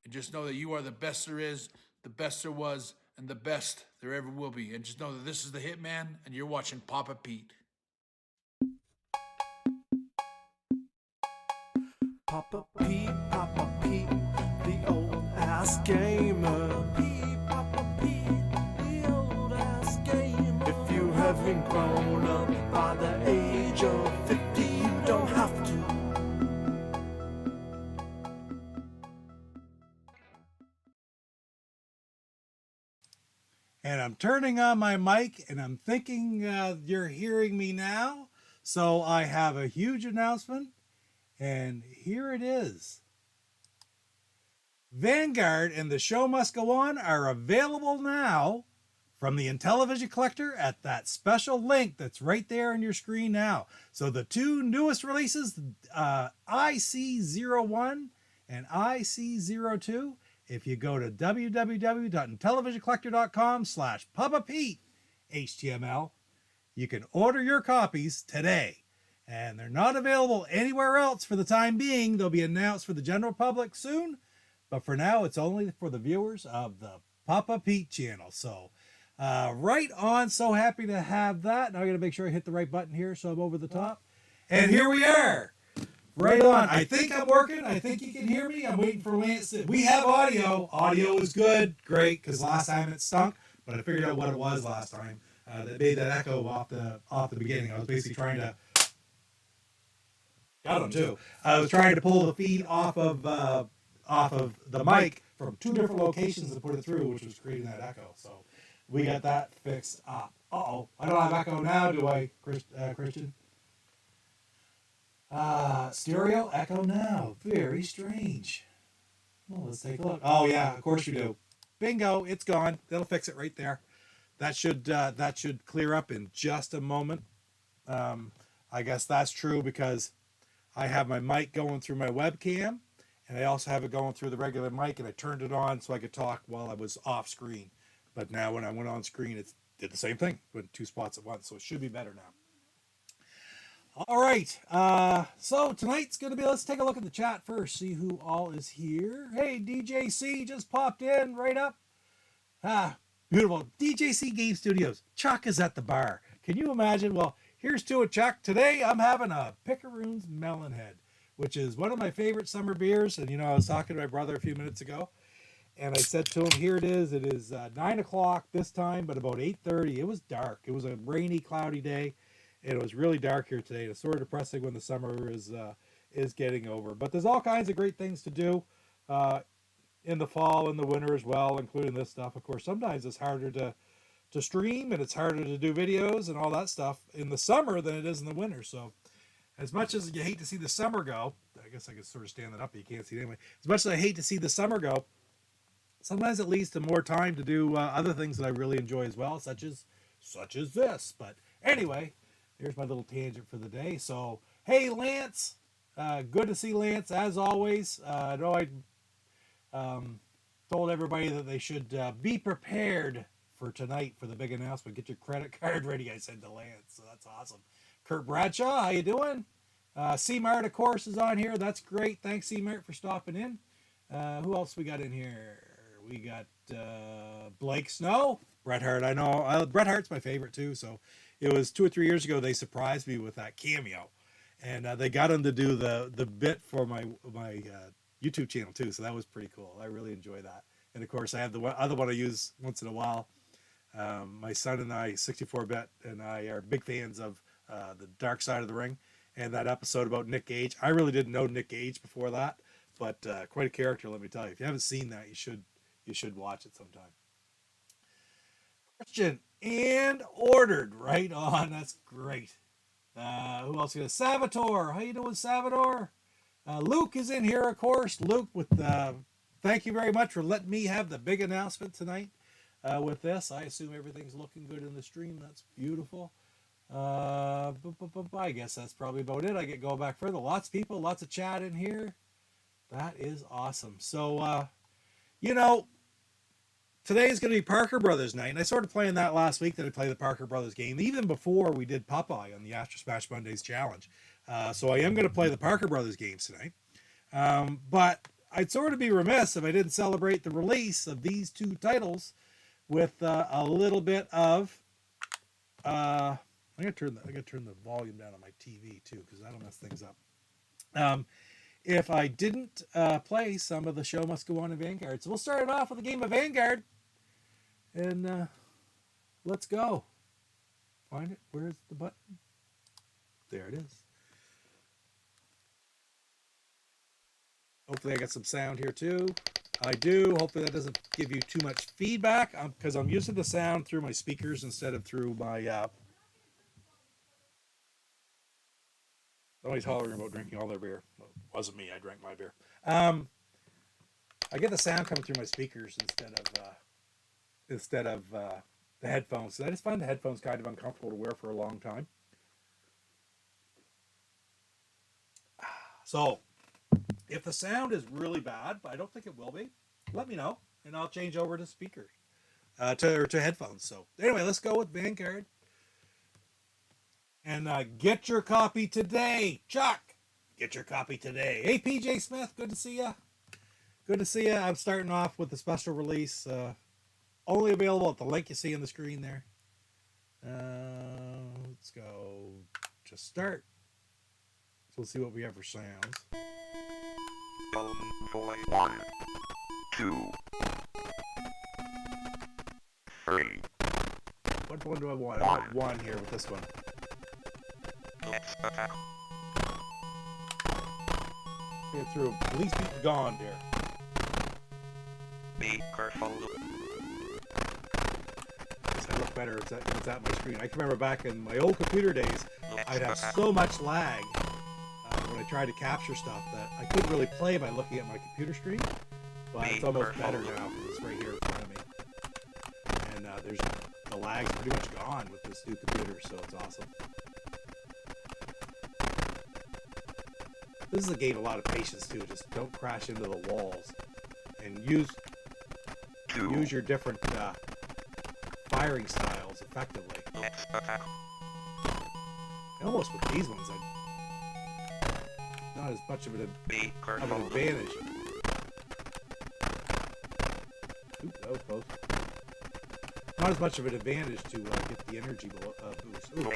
And just know that you are the best there is, the best there was, and the best there ever will be. And just know that this is the Hitman, and you're watching Papa Pete. Papa Pete, the old ass gamer. Papa Pete, the old ass gamer. If you haven't grown up by the age of 50, you don't have to. And I'm turning on my mic, and I'm thinking you're hearing me now. So I have a huge announcement, and here it is. Vanguard and The Show Must Go On are available now from the Intellivision Collector at that special link that's right there on your screen now. So the two newest releases, IC01 and IC02, if you go to www.intellivisioncollector.com/PapaPete HTML, you can order your copies today. And they're not available anywhere else for the time being. They'll be announced for the general public soon. But for now, it's only for the viewers of the Papa Pete channel. So right on. So happy to have that. Now I got to make sure I hit the right button here so I'm over the top. And here we are. Right on. I think I'm working. I think you can hear me. I'm waiting for Lance. We have audio. Audio is good. Great, because last time it stunk. But I figured out what it was last time. That made that echo off the beginning. I was basically trying to... Got them too. I was trying to pull the feed off of the mic from two different locations and put it through, which was creating that echo. So we got that fixed up. Uh-oh. I don't have echo now, do I, Christian? Stereo echo now. Very strange. Well, let's take a look. Oh yeah, of course you do. Bingo, it's gone. That'll fix it right there. That should clear up in just a moment. I guess that's true because I have my mic going through my webcam, and I also have it going through the regular mic, and I turned it on so I could talk while I was off screen. But now when I went on screen, it did the same thing, went two spots at once, so it should be better now. All right, so tonight's going to be, let's take a look at the chat first, see who all is here. Hey, DJC just popped in right up. Beautiful. DJC Game Studios. Chuck is at the bar. Can you imagine? Well, here's to it, Chuck. Today I'm having a Picaroon's Melonhead, which is one of my favorite summer beers. And, I was talking to my brother a few minutes ago, and I said to him, here it is. It is 9 o'clock this time, but about 8:30. It was dark. It was a rainy, cloudy day. And it was really dark here today. It's sort of depressing when the summer is getting over. But there's all kinds of great things to do in the fall and the winter as well, including this stuff. Of course, sometimes it's harder to stream, and it's harder to do videos and all that stuff in the summer than it is in the winter. So as much as you hate to see the summer go, I guess I could sort of stand that up, but you can't see it anyway. As much as I hate to see the summer go, sometimes it leads to more time to do other things that I really enjoy as well, such as this. But anyway, there's my little tangent for the day. So, hey, Lance. Good to see Lance, as always. I know I told everybody that they should be prepared for tonight for the big announcement. Get your credit card ready, I said to Lance. So that's awesome. Kurt Bradshaw, how you doing? C-Mart, of course, is on here. That's great. Thanks, C-Mart, for stopping in. Who else we got in here? We got Blake Snow. Bret Hart, I know. Bret Hart's my favorite, too, so... It was 2 or 3 years ago they surprised me with that cameo, and they got him to do the bit for my YouTube channel too. So that was pretty cool. I really enjoy that. And of course, I have the other one I use once in a while. My son and I, 64-bit, and I are big fans of the Dark Side of the Ring, and that episode about Nick Gage. I really didn't know Nick Gage before that, but quite a character, let me tell you. If you haven't seen that, you should watch it sometime. Christian. And ordered. Right on. That's great. Who else? Salvatore. How you doing, Salvatore? Luke is in here, of course. Luke, with thank you very much for letting me have the big announcement tonight with this. I assume everything's looking good in the stream. That's beautiful. I guess that's probably about it. I get going back further. Lots of people, lots of chat in here. That is awesome. So, today is going to be Parker Brothers night, and I started playing that last week that I played the Parker Brothers game, even before we did Popeye on the Astro Smash Mondays challenge. So I am going to play the Parker Brothers games tonight. But I'd sort of be remiss if I didn't celebrate the release of these two titles with a little bit of. I gotta turn the volume down on my TV too, because that'll mess things up. If I didn't play some of the Show Must Go On in Vanguard, so we'll start it off with a game of Vanguard, and let's go. Find it. Where's the button? There it is. Hopefully I got some sound here too. I do. Hopefully that doesn't give you too much feedback, because I'm using the sound through my speakers instead of through my... Somebody's hollering about drinking all their beer. Well, it wasn't me. I drank my beer. I get the sound coming through my speakers instead of the headphones. So I just find the headphones kind of uncomfortable to wear for a long time. So... if the sound is really bad, but I don't think it will be, let me know, and I'll change over to speakers, to headphones. So anyway, let's go with Vanguard. And get your copy today, Chuck. Get your copy today. Hey, PJ Smith, good to see you. Good to see you. I'm starting off with the special release, only available at the link you see on the screen there. Let's go to start. So we'll see what we have for sounds. 1, 2, 3. What one do I want? I want one here with this one. Let's attack. Get through. At least beat the Gond here. Be careful. Does I look better? It's at my screen. I can remember back in my old computer days, I'd have so much lag when I tried to capture stuff that I couldn't really play by looking at my computer screen. But it's almost better now because it's right here in front of me. And there's the lag's pretty much gone with this new computer, so it's awesome. This is a game of a lot of patience too. Just don't crash into the walls, and use your different firing styles effectively. Let's attack. Almost with these ones, not as much of an advantage. Ooh, that was close. Not as much of an advantage to get the energy boost. Ooh.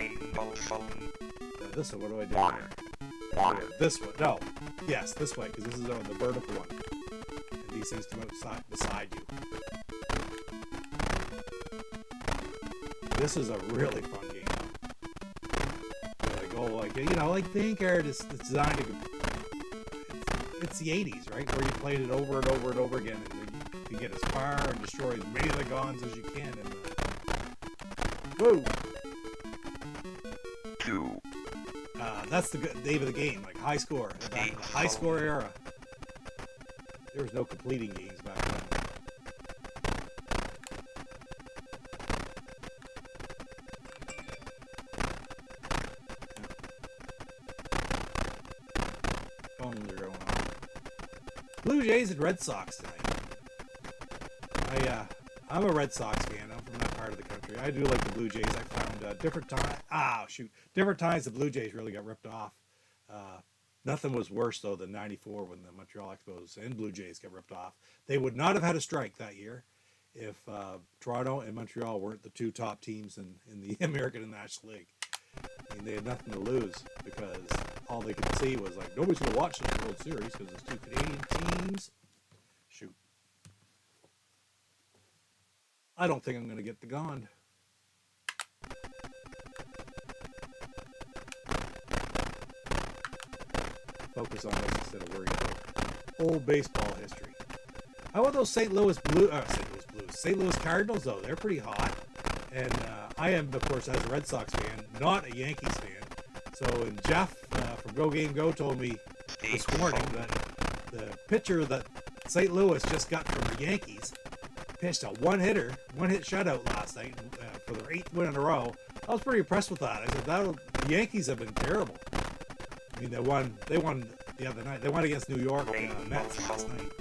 This one, what do I do? This one, no. Yes, this way, because this is on the vertical one. And these things come out beside you. This is a really fun game. Like Vanguard is designed to... It's the 80s, right? Where you played it over and over and over again, and you get as far and destroy as many of the Gonds as you can. And woo! 2. That's the name of the game, like high score. Back in the high score era, there was no completing games back then. Phones are going on. Blue Jays and Red Sox tonight. I'm a Red Sox fan. I'm from that part of the country. I do like the Blue Jays. I found different times the Blue Jays really got ripped off. Nothing was worse though than '94 when the Montreal Expos and Blue Jays got ripped off. They would not have had a strike that year if Toronto and Montreal weren't the two top teams in the American and National League. I mean, they had nothing to lose because all they could see was like, nobody's going to watch this World Series because it's two Canadian teams. Shoot. I don't think I'm going to get the Gond. Focus on this instead of worrying about old baseball history. How about those St. Louis Cardinals, though? They're pretty hot. And I am, of course, as a Red Sox fan, not a Yankees fan. So, and Jeff from GoGameGo told me this morning that the pitcher that St. Louis just got from the Yankees pitched a one-hit shutout last night for their 8th win in a row. I was pretty impressed with that. I said, the Yankees have been terrible. I mean, they won the other night. They won against New York Mets last night.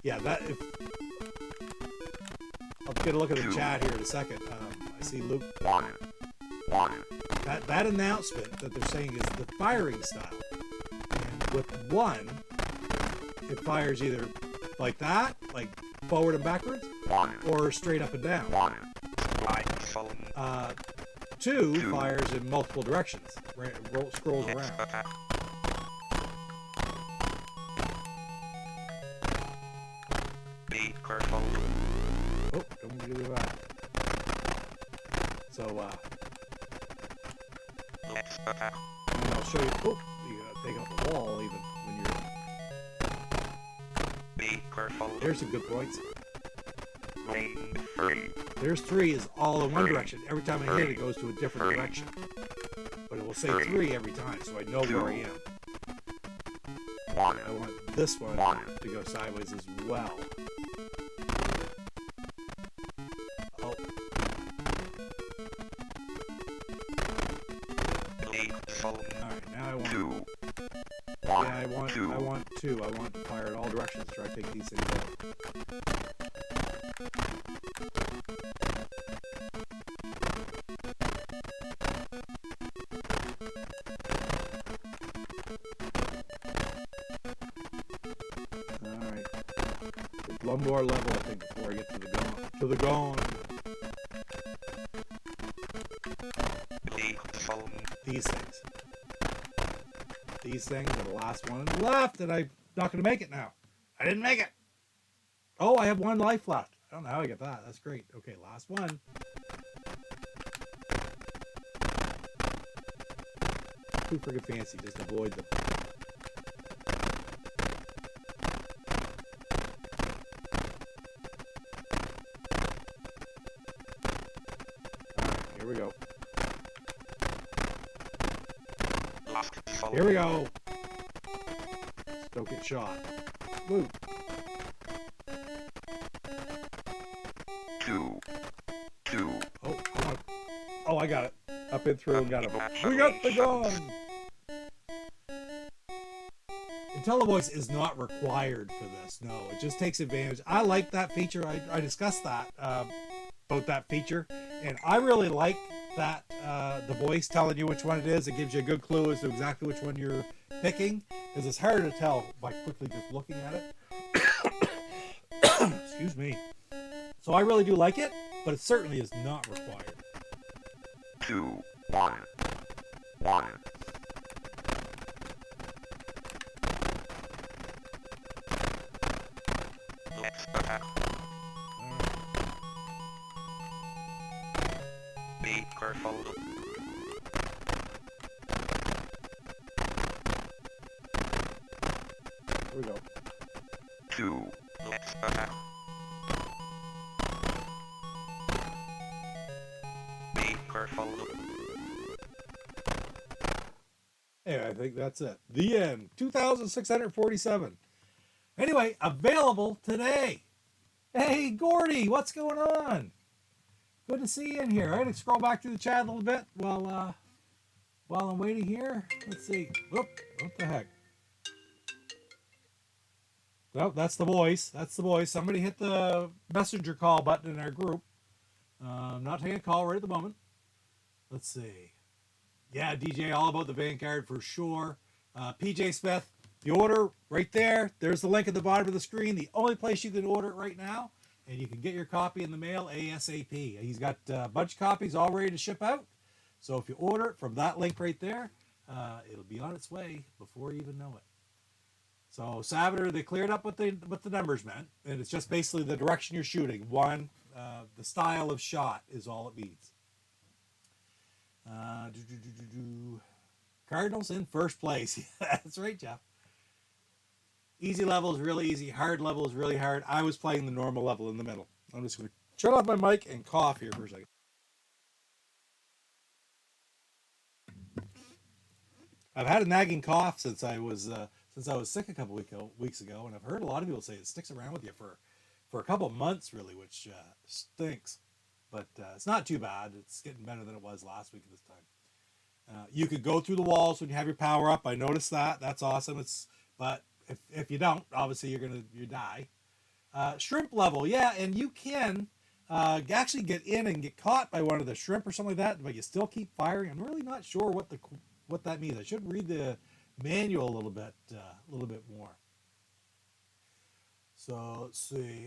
Yeah, I'll get a look at the chat here in a second. I see Luke. 1. That announcement that they're saying is the firing style. And with 1, it fires either like that, like forward and backwards, 1, or straight up and down. 1, like phone, 2 fires in multiple directions, scrolls let's around. attack, be careful, Oh, don't do that. So, let's attack, and I'll show you. Oh, you gotta take out the wall even when you're. be careful, There's some good points. lane 3, There's 3 is all in one direction. Every time I hit it, goes to a different direction. But it will say 3 every time, so I know where I am. 1, I want this one 1, to go sideways as well. Oh, lane phone, alright, now I want. 2, 1, Yeah, I want 2, I want 2. I want to fire in all directions to try to take these things out. Alright. Just one more level, I think, before I get to the gone. To the gone. lane phone, These things. These things are the last one left, and I'm not going to make it now. I didn't make it. Oh, I have 1 life left. I don't know how I get that. That's great. Okay, last one. Too freaking fancy. Just avoid them. Alright, here we go. last phone, Here we go. Just don't get shot. Woo. 2, 2, Oh, come on. Oh, I got it. Up and through and got him. We got the gun! IntelliVoice is not required for this. No, it just takes advantage. I like that feature. I discussed that about that feature, and I really like that the voice telling you which one it is. It gives you a good clue as to exactly which one you're picking, because it's harder to tell by quickly just looking at it. Excuse me. So I really do like it, but it certainly is not required. 2, 1, 1, let's attack, be careful, Here we go. 2, let's attack, be careful, Anyway, I think that's it. The end. 2,647. Anyway, available today. Hey, Gordy, what's going on? Good to see you in here. I'm going to scroll back through the chat a little bit while I'm waiting here. Let's see. Whoop, what the heck? Well, that's the voice. That's the voice. Somebody hit the messenger call button in our group. I'm not taking a call right at the moment. Let's see. Yeah, DJ, all about the Vanguard for sure. PJ Smith, the order right there. There's the link at the bottom of the screen. The only place you can order it right now. And you can get your copy in the mail ASAP. He's got a bunch of copies all ready to ship out. So if you order it from that link right there, it'll be on its way before you even know it. So Sabater, they cleared up what the numbers meant. And it's just basically the direction you're shooting. One, the style of shot is all it means. Cardinals in first place. That's right, Jeff. Easy level is really easy. Hard level is really hard. I was playing the normal level in the middle. I'm just going to turn off my mic and cough here for a second. I've had a nagging cough since I was sick a couple weeks ago, and I've heard a lot of people say it sticks around with you for a couple months, really, which stinks. But it's not too bad. It's getting better than it was last week at this time. You could go through the walls when you have your power up. I noticed that. That's awesome. But if you don't, obviously you die. Shrimp level, yeah, and you can actually get in and get caught by one of the shrimp or something like that, but you still keep firing. I'm really not sure what that means. I should read the manual a little bit more. So let's see.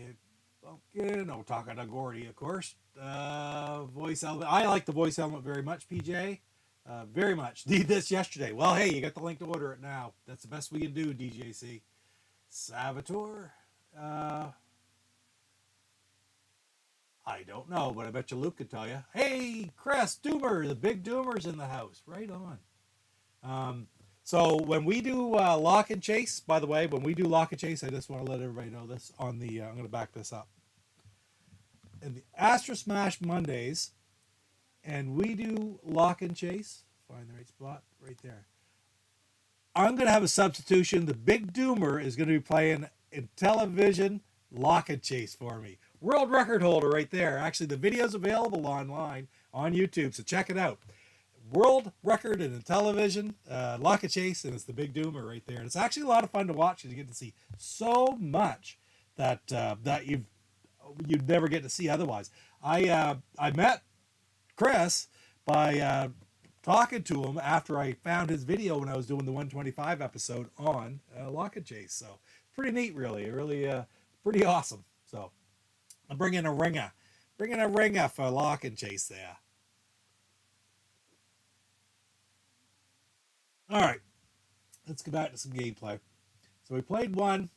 Pumpkin. No, talking to Gordy, of course. Voice element. I like the voice element very much, PJ. Very much. Need this yesterday. Well, hey, you got the link to order it now. That's the best we can do, DJC. Saboteur. I don't know, but I bet you Luke could tell you. Hey, Chris, Doomer, the big Doomer's in the house. Right on. So when we do Lock and Chase, by the way, when we do Lock and Chase, I just want to let everybody know this on the, I'm going to back this up. In the Astro Smash Mondays, and we do Lock and Chase, find the right spot, right there. I'm going to have a substitution. The big Doomer is going to be playing Intellivision Lock and Chase for me. World record holder right there. Actually, the video's available online on YouTube, so check it out. World record in Intellivision, Lock and Chase, and it's the big Doomer right there. And it's actually a lot of fun to watch because you get to see so much that you'd never get to see otherwise. I met Chris by talking to him after I found his video when I was doing the 125 episode on Lock and Chase. So pretty neat, really, pretty awesome. So I'm bringing a ringer for Lock and Chase there. All right, let's go back to some gameplay. So we played one,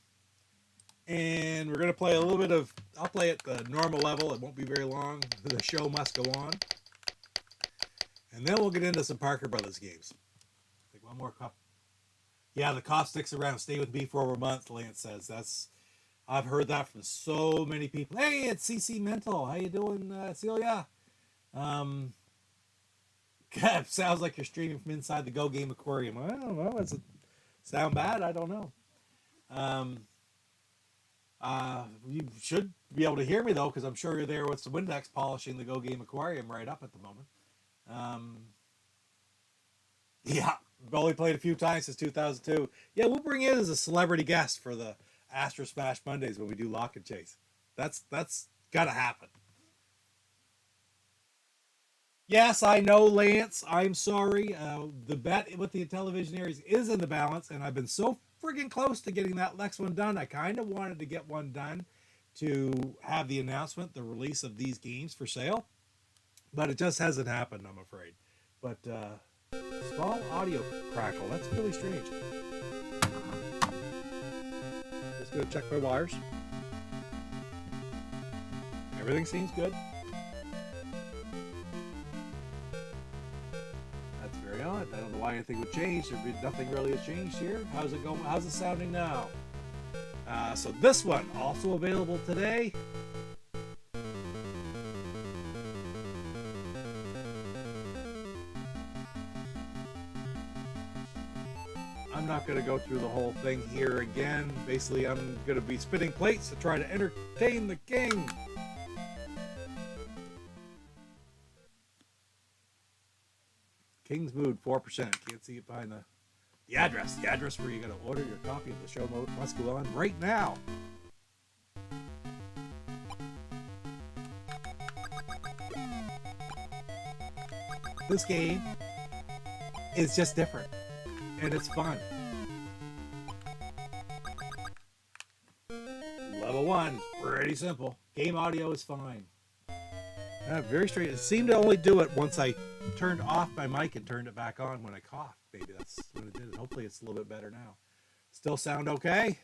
and we're going to play a little bit of, I'll play at the normal level. It won't be very long. The show must go on. And then we'll get into some Parker Brothers games. Take one more cup. Yeah, the cough sticks around. Stay with me for over a month, Lance says. I've heard that from so many people. Hey, it's CC Mental. How you doing, Celia? God, sounds like you're streaming from inside the Go Game Aquarium. I don't know. Does it sound bad? I don't know. You should be able to hear me, though, because I'm sure you're there with some Windex polishing the Go Game Aquarium right up at the moment. Yeah, I've only played a few times since 2002. Yeah, we'll bring in as a celebrity guest for the Astro Smash Mondays when we do Lock and Chase. That's got to happen. Yes, I know, Lance. I'm sorry. The bet with the Intellivisionaries is in the balance, and I've been so friggin' close to getting that next one done. I kind of wanted to get one done to have the announcement, the release of these games for sale, but it just hasn't happened, I'm afraid. But small audio crackle. That's really strange. Just gonna check my wires. Everything seems good. Odd. I don't know why anything would change. Nothing really has changed here. How's it going? How's it sounding now? So this one also available today. I'm not going to go through the whole thing here again. Basically, I'm going to be spinning plates to try to entertain the king. King's Mood, 4%. Can't see it behind the address. The address where you got to order your copy of the show mode must go on right now. This game is just different, and it's fun. Level 1, pretty simple. Game audio is fine. Very straight. It seemed to only do it once I turned off my mic and turned it back on when I coughed. Maybe that's what it did. Hopefully it's a little bit better now. Still sound okay?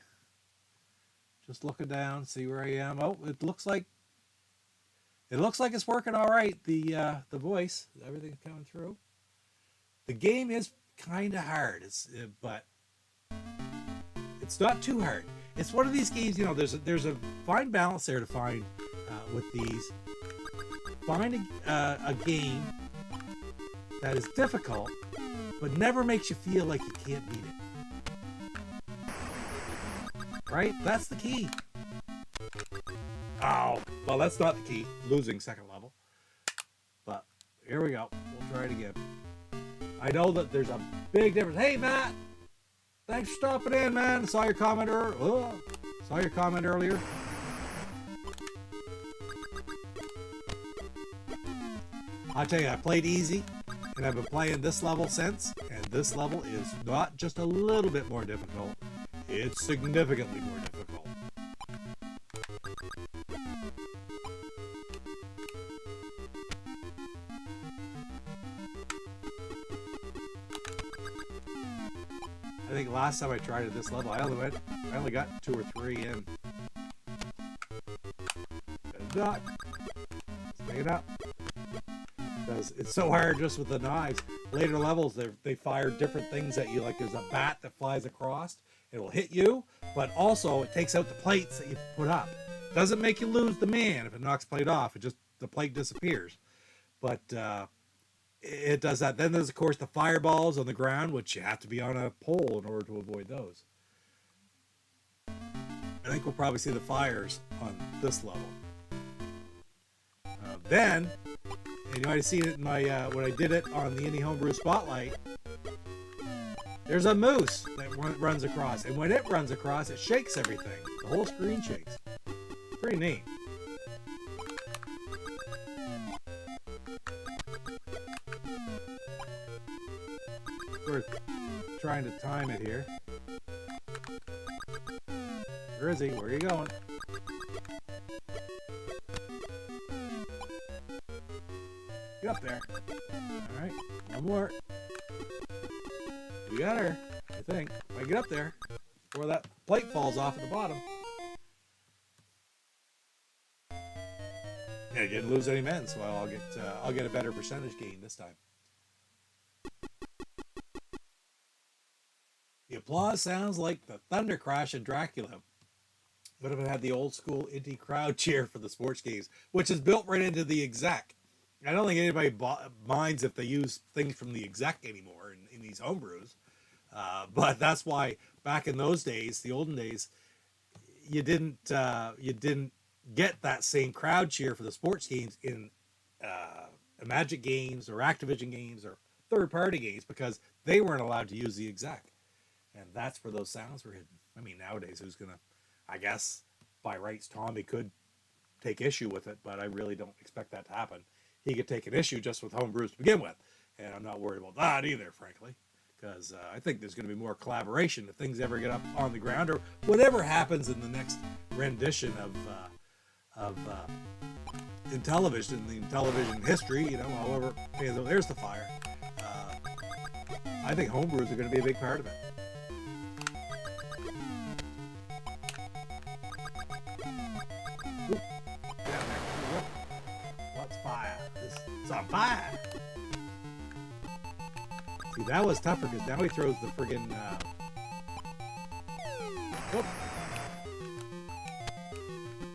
Just looking down, see where I am. Oh, it looks like it's working all right. The voice, everything's coming through. The game is kind of hard, but it's not too hard. It's one of these games. You know, there's a fine balance there to find with these. Find a game that is difficult, but never makes you feel like you can't beat it. Right? That's the key. Oh, well, that's not the key. Losing second level. But here we go. We'll try it again. I know that there's a big difference. Hey, Matt! Thanks for stopping in, man. Saw your comment earlier. I tell you, I played easy, and I've been playing this level since, and this level is not just a little bit more difficult, it's significantly more difficult. I think last time I tried at this level, I only got 2 or 3 in. Not. Let's make it up. Because it's so hard just with the knives. Later levels, they fire different things at you. Like there's a bat that flies across. It'll hit you, but also it takes out the plates that you put up. Doesn't make you lose the man if it knocks plate off. It just, the plate disappears. But it does that. Then there's, of course, the fireballs on the ground, which you have to be on a pole in order to avoid those. I think we'll probably see the fires on this level. Then, and you might have seen it in my when I did it on the Indie Homebrew Spotlight, there's a moose that runs across, and when it runs across, it shakes everything. The whole screen shakes. Pretty neat. We're trying to time it here. Where is he? Where are you going? Get up there. Alright, one more. We got her, I think. If I get up there before that plate falls off at the bottom. Yeah, I didn't lose any men, so I'll get a better percentage gain this time. The applause sounds like the thunder crash in Dracula. What if it had the old school indie crowd cheer for the sports games, which is built right into the exec? I don't think anybody minds if they use things from the exec anymore in these homebrews. But that's why back in those days, the olden days, you didn't get that same crowd cheer for the sports games in Magic games or Activision games or third-party games because they weren't allowed to use the exec. And that's where those sounds were hidden. I mean, nowadays, who's going to, I guess, by rights, Tommy could take issue with it, but I really don't expect that to happen. He could take an issue just with homebrews to begin with. And I'm not worried about that either, frankly, because I think there's going to be more collaboration if things ever get up on the ground or whatever happens in the next rendition of Intellivision, the Intellivision history, you know, however, there's the fire. I think homebrews are going to be a big part of it. Oop. What's fire? It's on fire. See, that was tougher because now he throws the friggin'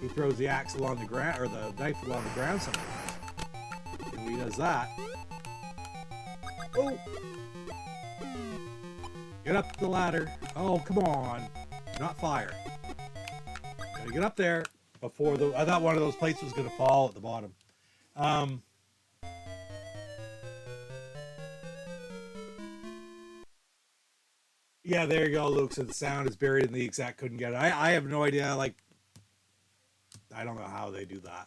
he throws the axe along the ground or the knife along the ground sometimes. And when he does that, oh, get up the ladder. Oh, come on, not fire. Gotta get up there before I thought one of those plates was gonna fall at the bottom. Yeah, there you go, Luke. So the sound is buried in the exact. Couldn't get it. I have no idea. Like, I don't know how they do that.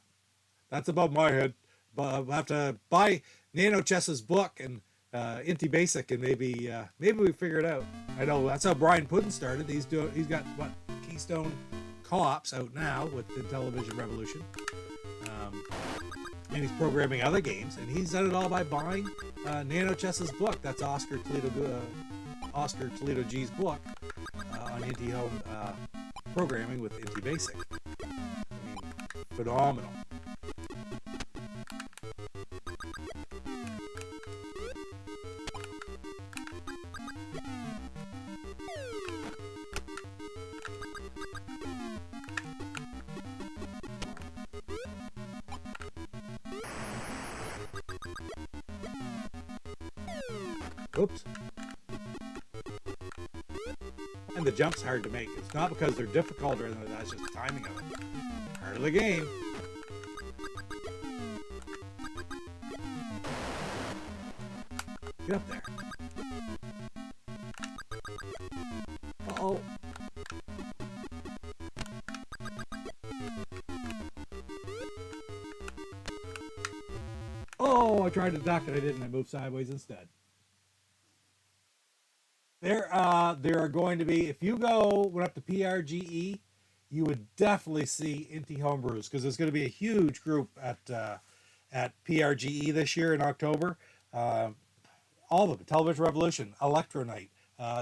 That's above my head. But I'll have to buy Nano Chess's book and Inti Basic, and maybe we figure it out. I know that's how Brian Puddin started. He's got what Keystone Co-ops out now with the Intellivision Revolution, and he's programming other games, and he's done it all by buying Nano Chess's book. That's Oscar Toledo G's book on Inti Home programming with Inti Basic. I mean, phenomenal. Oops. And the jump's hard to make. It's not because they're difficult or anything, that's just the timing of it. Part of the game. Get up there. Uh-oh. Oh, tried to duck and I didn't. I moved sideways instead. There are going to be, if you went up to PRGE, you would definitely see Inti Homebrews, because there's going to be a huge group at PRGE this year in October. All of them, Television Revolution, Electronite,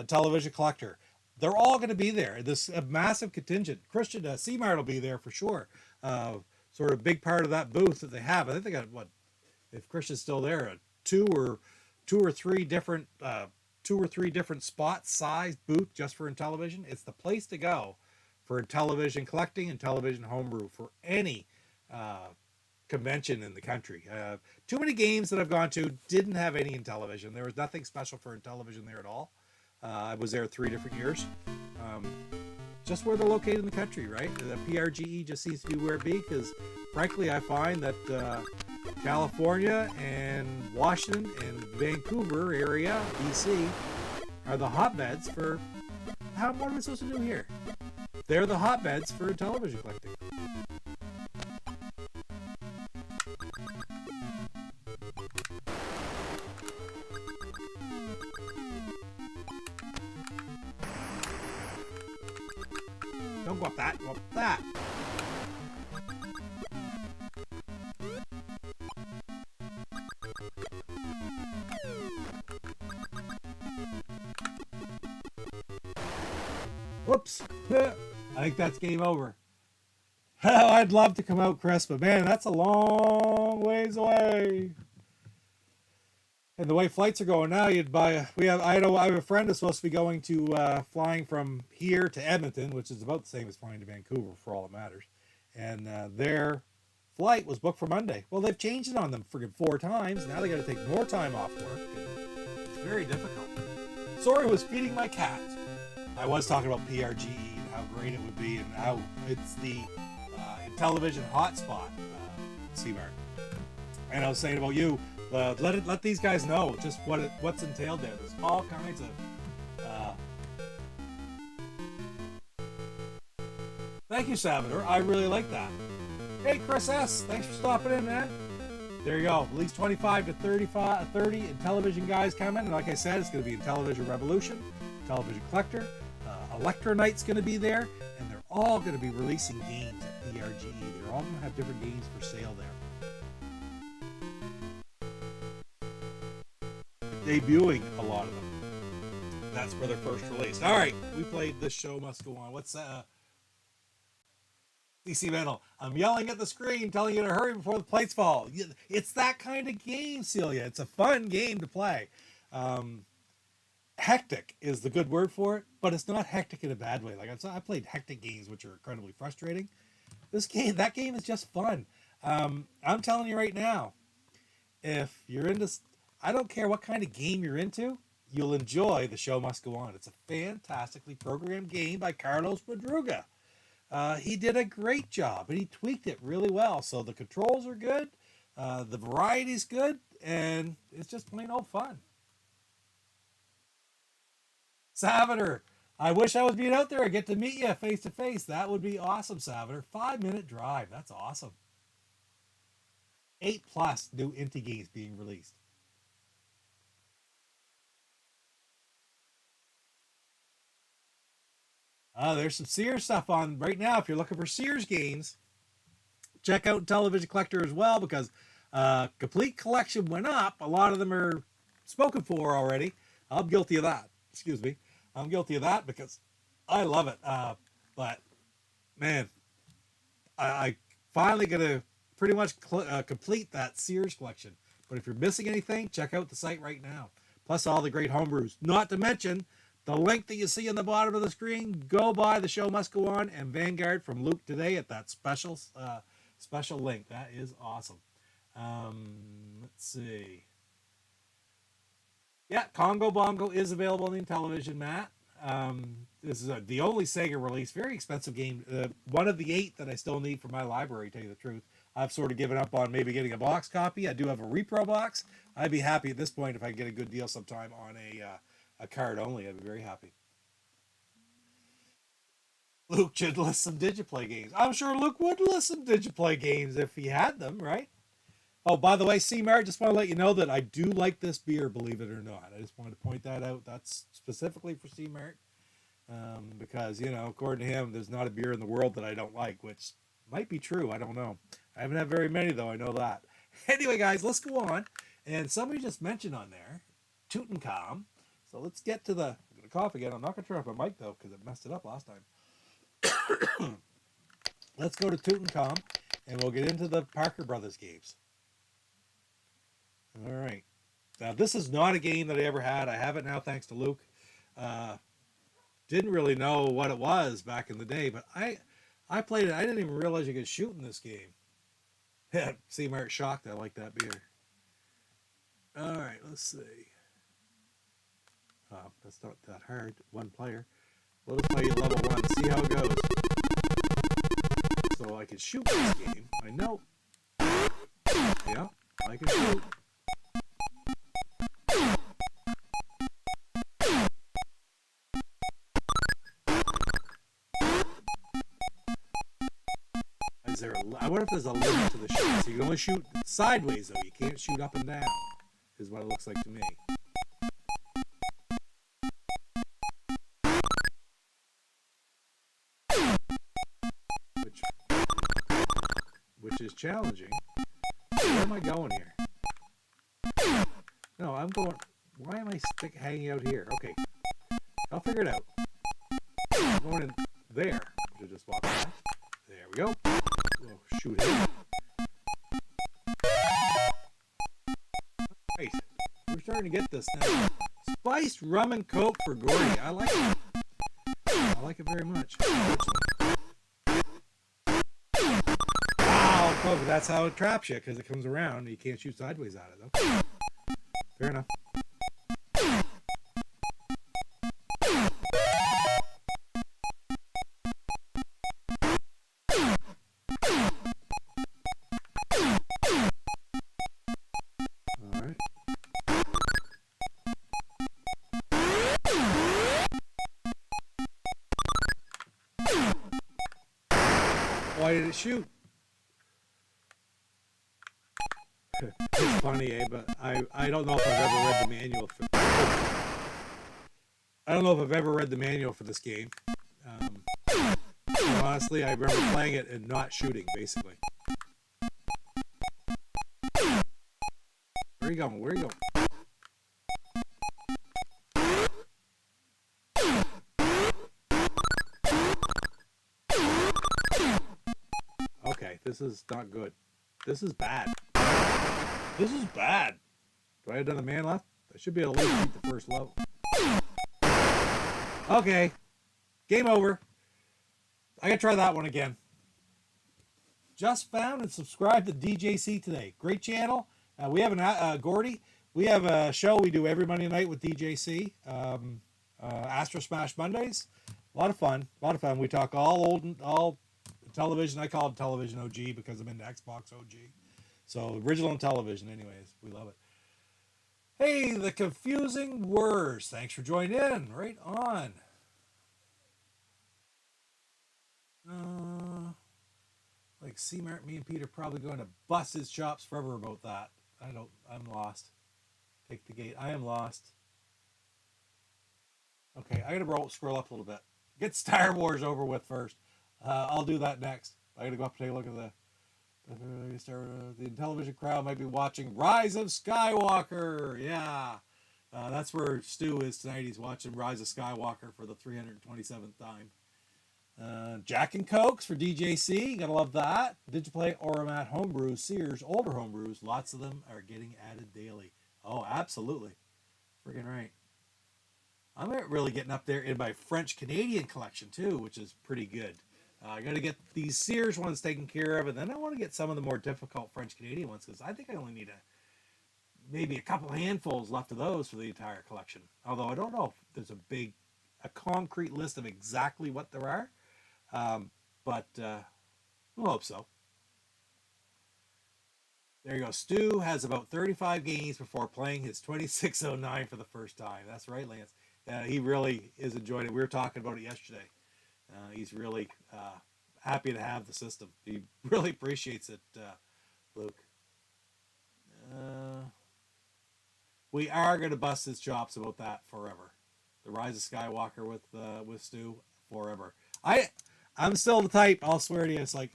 Television Collector. They're all going to be there. This a massive contingent. Christian Seamart will be there for sure. Sort of big part of that booth that they have. I think they got, what, if Christian's still there, two or three different spot size booth just for Intellivision. It's the place to go for Intellivision collecting and television homebrew for any convention in the country. Too many games that I've gone to didn't have any Intellivision. There was nothing special for Intellivision there at all. I was there 3 different years. Just where they're located in the country, right? The PRGE just seems to be where it be, because frankly I find that California and Washington and Vancouver area, BC, are the hotbeds for what are we supposed to do here? They're the hotbeds for television collecting. Don't go up that, go up that. Whoops. I think that's game over. I'd love to come out, Chris, but man, that's a long ways away. And the way flights are going now, I have a friend that's supposed to be going to flying from here to Edmonton, which is about the same as flying to Vancouver for all that matters. And their flight was booked for Monday. Well, they've changed it on them friggin' 4 times. Now they got to take more time off work. It's very difficult. Sorry, I was feeding my cat. I was talking about PRGE and how great it would be, and how it's the Intellivision hotspot, Seamart. And I was saying about you. Let these guys know just what's entailed there. There's all kinds of. Thank you, Salvador. I really like that. Hey, Chris S. Thanks for stopping in, man. There you go. At least 25 to 30 Intellivision guys coming. And like I said, it's going to be Intellivision Revolution, Television Collector, Electronite's going to be there, and they're all going to be releasing games at PRGE. They're all going to have different games for sale there. Debuting a lot of them. That's where they're first released. All right, we played This Show Must Go On. What's DC Mental? I'm yelling at the screen, telling you to hurry before the plates fall. It's that kind of game, Celia. It's a fun game to play. Hectic is the good word for it, but it's not hectic in a bad way. Like I played hectic games, which are incredibly frustrating. That game is just fun. I'm telling you right now, if you're into, I don't care what kind of game you're into, you'll enjoy The Show Must Go On. It's a fantastically programmed game by Carlos Madruga. He did a great job, and he tweaked it really well. So the controls are good, the variety's good, and it's just plain old fun. Salvador, I wish I was being out there. I get to meet you face to face. That would be awesome, Salvador. 5-minute drive. That's awesome. 8+ new Inti games being released. There's some Sears stuff on right now. If you're looking for Sears games, check out Television Collector as well, because Complete Collection went up. A lot of them are spoken for already. I'm guilty of that. Excuse me. I'm guilty of that because I love it. But, man, I finally going to pretty much complete that Sears collection. But if you're missing anything, check out the site right now. Plus all the great homebrews. Not to mention the link that you see on the bottom of the screen. Go buy The Show Must Go On and Vanguard from Luke today at that special link. That is awesome. Let's see. Yeah, Congo Bongo is available on the Intellivision, Matt. This is the only Sega release. Very expensive game. One of the 8 that I still need for my library, to tell you the truth. I've sort of given up on maybe getting a box copy. I do have a repro box. I'd be happy at this point if I get a good deal sometime on a card only. I'd be very happy. Luke should list some Digiplay games. I'm sure Luke would list some Digiplay games if he had them, right? Oh, by the way, C-Mart, just want to let you know that I do like this beer, believe it or not. I just wanted to point that out. That's specifically for C-Mart. Because, you know, according to him, there's not a beer in the world that I don't like, which might be true. I don't know. I haven't had very many, though. I know that. Anyway, guys, let's go on. And somebody just mentioned on there, Tutankham. So let's get to the... I'm going to cough again. I'm not going to turn off my mic, though, because it messed it up last time. Let's go to Tutankham, and we'll get into the Parker Brothers games. All right. Now, this is not a game that I ever had. I have it now, thanks to Luke. Didn't really know what it was back in the day, but I played it. I didn't even realize you could shoot in this game. See, Mark shocked. I like that beer. All right, let's see. That's not that hard. One player. Let us play level 1. See how it goes. So I can shoot this game. I know. Yeah, I can shoot. I wonder if there's a limit to the shot. So you can only shoot sideways, though. You can't shoot up and down, is what it looks like to me. Which is challenging. Where am I going here? No, I'm going... Why am I hanging out here? Okay. I'll figure it out. I'm going in there. Should just walk past. There we go. We'll shoot him. Right. We're starting to get this now. Spiced rum and coke for Gordy. I like it. I like it very much. Wow, coke. That's how it traps you, because it comes around. You can't shoot sideways at it, though. Fair enough. Why did it shoot? It's funny, but I don't know if I've ever read the manual for I don't know if I've ever read the manual for this game. Honestly, I remember playing it and not shooting, basically. Where are you going? Where are you going? Okay, this is not good. This is bad. This is bad. Do I have another man left? I should be able to at least beat the first level. Okay. Game over. I gotta try that one again. Just found and subscribed to DJC today. Great channel. We have an Gordy. We have a show we do every Monday night with DJC. Astro Smash Mondays. A lot of fun. A lot of fun. We talk all television. I call it television OG because I'm into Xbox OG. So original television anyways. We love it. Hey, the confusing words. Thanks for joining in. Right on. Like C-Mart, me and Pete are probably going to bust his chops forever about that. I'm lost. Take the gate. I am lost. Okay, I gotta scroll up a little bit. Get Star Wars over with first. I'll do that next. I gotta go up and take a look at the Intellivision crowd might be watching Rise of Skywalker. Yeah. That's where Stu is tonight. He's watching Rise of Skywalker for the 327th time. Jack and Cokes for DJC. Gotta love that. Did you play Oramat homebrews? Sears, older homebrews. Lots of them are getting added daily. Oh, absolutely. Friggin' right. I'm really getting up there in my French-Canadian collection, too, which is pretty good. I got to get these Sears ones taken care of, and then I want to get some of the more difficult French-Canadian ones, because I think I only need maybe a couple handfuls left of those for the entire collection. Although I don't know if there's a concrete list of exactly what there are. But we'll hope so. There you go. Stu has about 35 games before playing his 2609 for the first time. That's right, Lance. He really is enjoying it. We were talking about it yesterday. He's really happy to have the system. He really appreciates it, Luke. We are going to bust his chops about that forever. The Rise of Skywalker with Stu forever. I'm still the type, I'll swear to you, it's like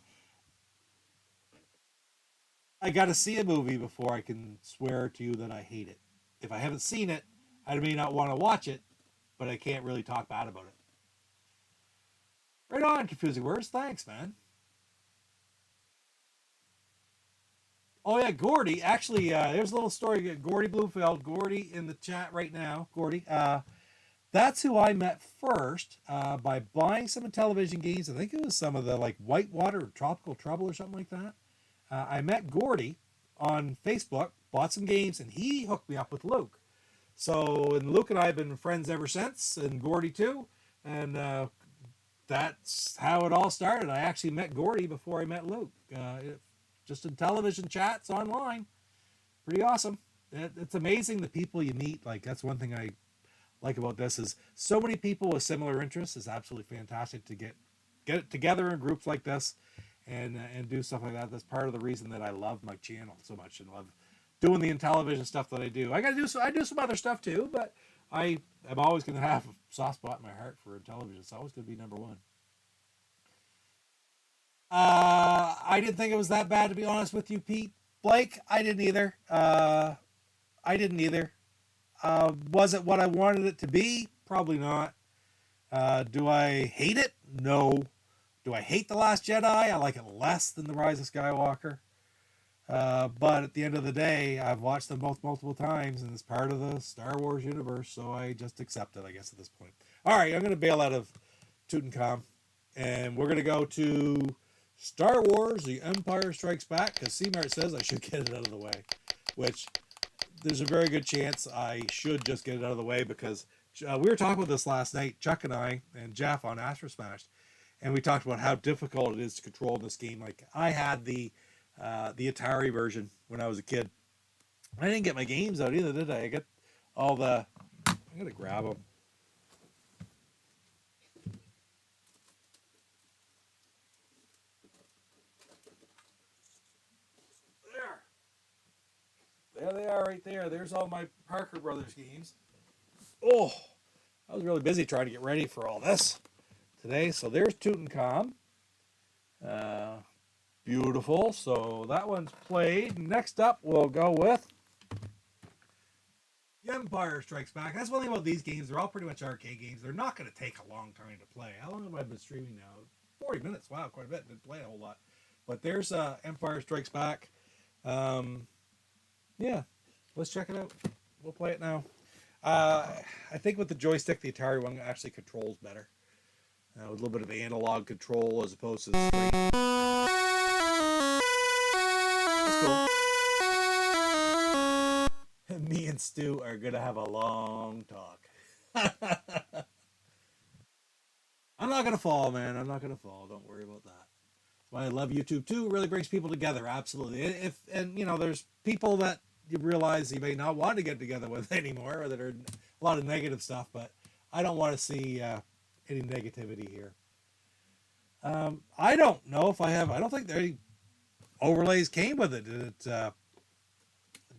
I got to see a movie before I can swear to you that I hate it. If I haven't seen it, I may not want to watch it, but I can't really talk bad about it. Right on, Confusing Words. Thanks, man. Oh, yeah, Gordy. Actually, there's a little story. Gordy Bluefeld. Gordy in the chat right now. Gordy. That's who I met first by buying some Intellivision games. I think it was some of the like Whitewater or Tropical Trouble or something like that. I met Gordy on Facebook, bought some games, and he hooked me up with Luke. So, and Luke and I have been friends ever since, and Gordy too. And that's how it all started. I actually met Gordy before I met Luke. Just in television chats online. Pretty awesome. It's amazing the people you meet. Like, that's one thing I like about this is so many people with similar interests is absolutely fantastic to get it together in groups like this and do stuff like that. That's part of the reason that I love my channel so much and love doing the Intellivision stuff that I do. I do some other stuff too, but I'm always going to have a soft spot in my heart for Intellivision. It's always going to be number one. I didn't think it was that bad, to be honest with you, Pete. Blake, I didn't either. Was it what I wanted it to be? Probably not. Do I hate it? No. Do I hate The Last Jedi? I like it less than The Rise of Skywalker. But at the end of the day, I've watched them both multiple times, and it's part of the Star Wars universe, so I just accept it, I guess, at this point. All right, I'm going to bail out of Tutankham, and we're going to go to Star Wars, The Empire Strikes Back, because C-Mart says I should get it out of the way, which there's a very good chance I should just get it out of the way, because we were talking about this last night, Chuck and I, and Jeff on Astro Smash, and we talked about how difficult it is to control this game. Like, I had the Atari version when I was a kid. I didn't get my games out either, did I? I got all the... I'm going to grab them. There they are right there. There's all my Parker Brothers games. Oh, I was really busy trying to get ready for all this today. So there's Tutankham. Beautiful. So that one's played. Next up, we'll go with The Empire Strikes Back. That's one thing about these games. They're all pretty much arcade games. They're not going to take a long time to play. How long have I been streaming now? 40 minutes. Wow, quite a bit. Didn't play a whole lot. But there's Empire Strikes Back. Yeah, let's check it out. We'll play it now. I think with the joystick, the Atari one actually controls better. With a little bit of analog control as opposed to the screen. That's cool. And me and Stu are going to have a long talk. I'm not going to fall, man. I'm not going to fall. Don't worry about that. That's why I love YouTube too. It really brings people together. Absolutely. And there's people that you realize you may not want to get together with anymore, or that are a lot of negative stuff, but I don't want to see any negativity here. I don't know if I don't think any overlays came with it.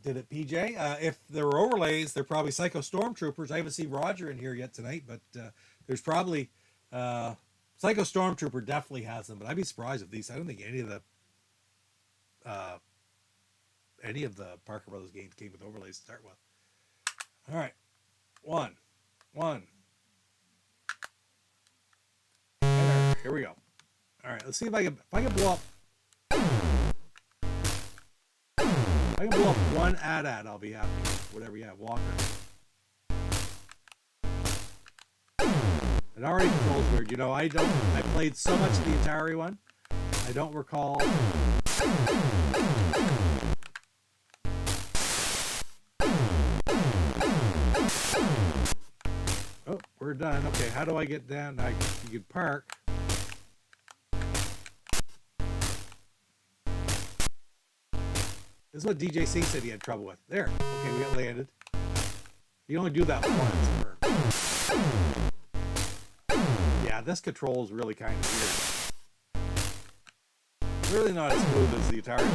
Did it, PJ? If there were overlays, they're probably Psycho Stormtroopers. I haven't seen Roger in here yet tonight, but there's probably Psycho Stormtrooper definitely has them, but I'd be surprised if these. I don't think any of the Parker Brothers games came with overlays to start with. All right, one. There, here we go. All right, let's see if I can blow up. If I can blow up one ad, I'll be happy. Whatever you have, Walker. It already controls weird. You know, I played so much of the Atari one. I don't recall. Oh, we're done. Okay, how do I get down? You can park. This is what DJ C said he had trouble with. There. Okay, we got landed. You only do that once. Yeah, this control is really kind of weird. Really not as smooth as the Atari.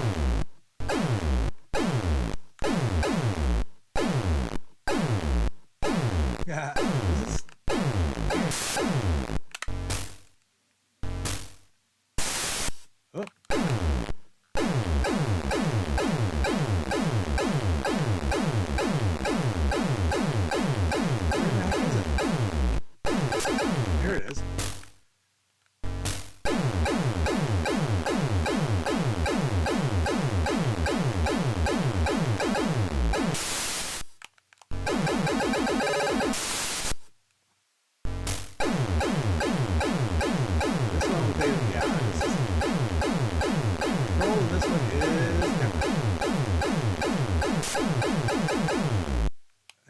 Oh. Here it is.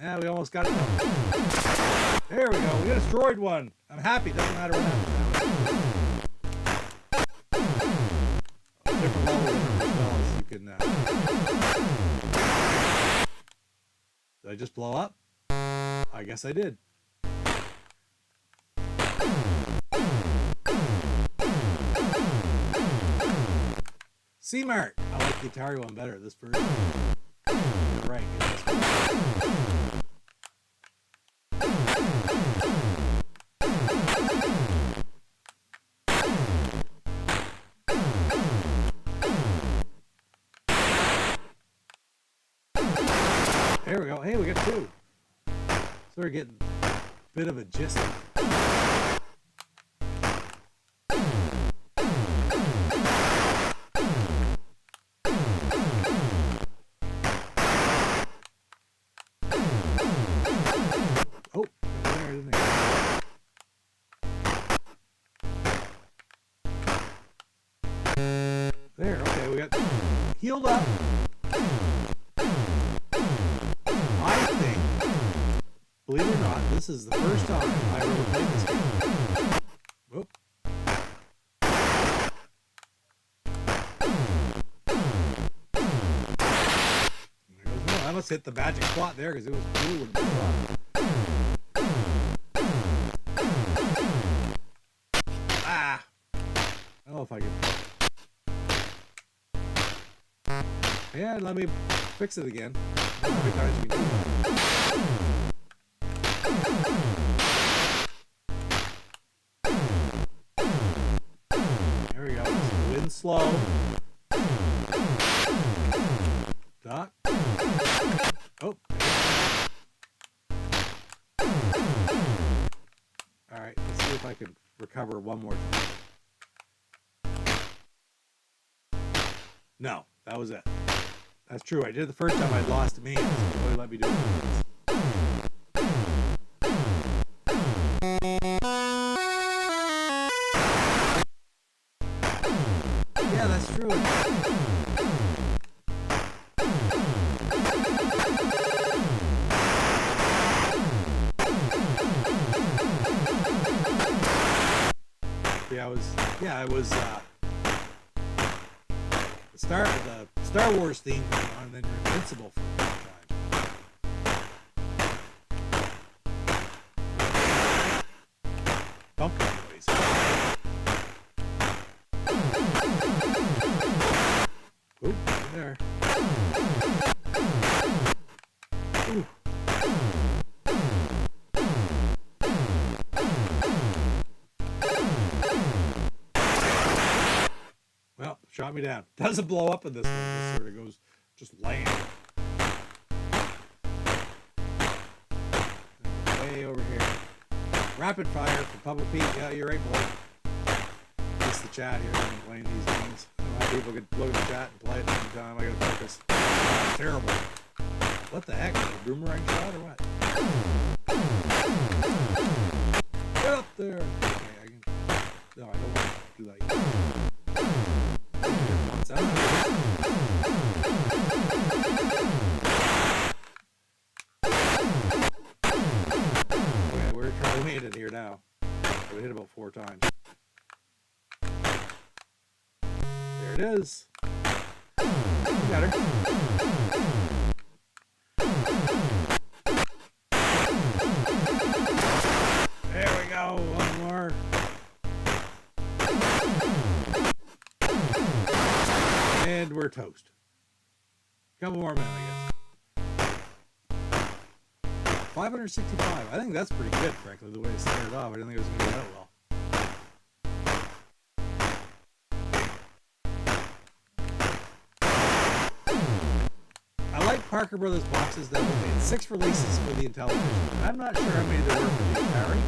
Yeah, we almost got it. There we go. We destroyed one. I'm happy. Doesn't matter what happens. Different level as well as you can. Did I just blow up? I guess I did. C-Mart. I like the Atari one better. This version. You're right. There we go. Hey, we got two. So we're getting a bit of a gist. Oh, there, isn't it? There, okay, we got healed up. Believe it or not, this is the first time I've ever played this game. Whoop. I must hit the magic spot there because it was cool and Ah! I don't know if I can. Yeah, let me fix it again. How many times you can do that? There we go. Win slow. Duck. Oh. Alright, let's see if I can recover one more time. No, that was it. That's true. I did it the first time. I lost me. So really let me do it. Yeah, that's true. I was the Star Wars theme going on, and then you're invincible for a long time. Bump noise. Oop, there. Ooh. Well, shot me down. Doesn't blow up in this one. This sort of goes just land. Way over here. Rapid fire for Public Pete. Yeah, you're right, boy. Missed the chat here. I'm playing these games. I don't know how people could look at the chat and play at the same time. I gotta focus. That's terrible. What the heck? A boomerang shot or what? Get up there! Okay, I can. No, I don't want to do that yet. Okay, we're trying to hit it here now. We hit about 4 times. There it is. You got her. There we go. One more. And we're toast. Couple more minutes, I guess. 565. I think that's pretty good, frankly, the way it started off. I didn't think it was going to go out well. I like Parker Brothers boxes that were made 6 releases for the Intellivision. I'm not sure how many there were for the Atari.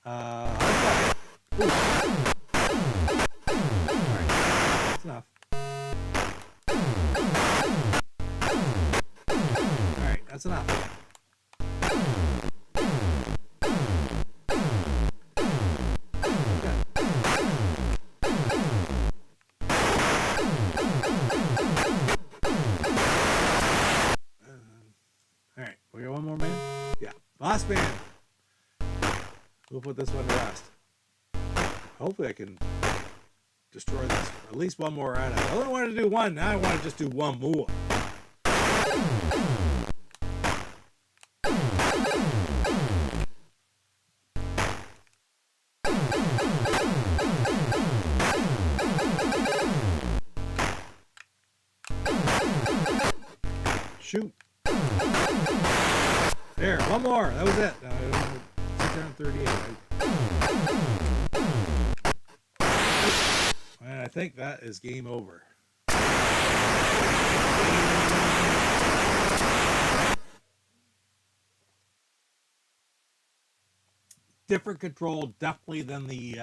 I've got... Alright, that's enough. Alright, that's enough. Alright, we got one more man? Yeah. Last man. We'll put this one to rest. Hopefully I can destroy this. At least one more out of it. I only wanted to do one. Now I want to just do one more. Shoot. There, one more. That was it. 638. And I think that is game over. Different control, definitely, than the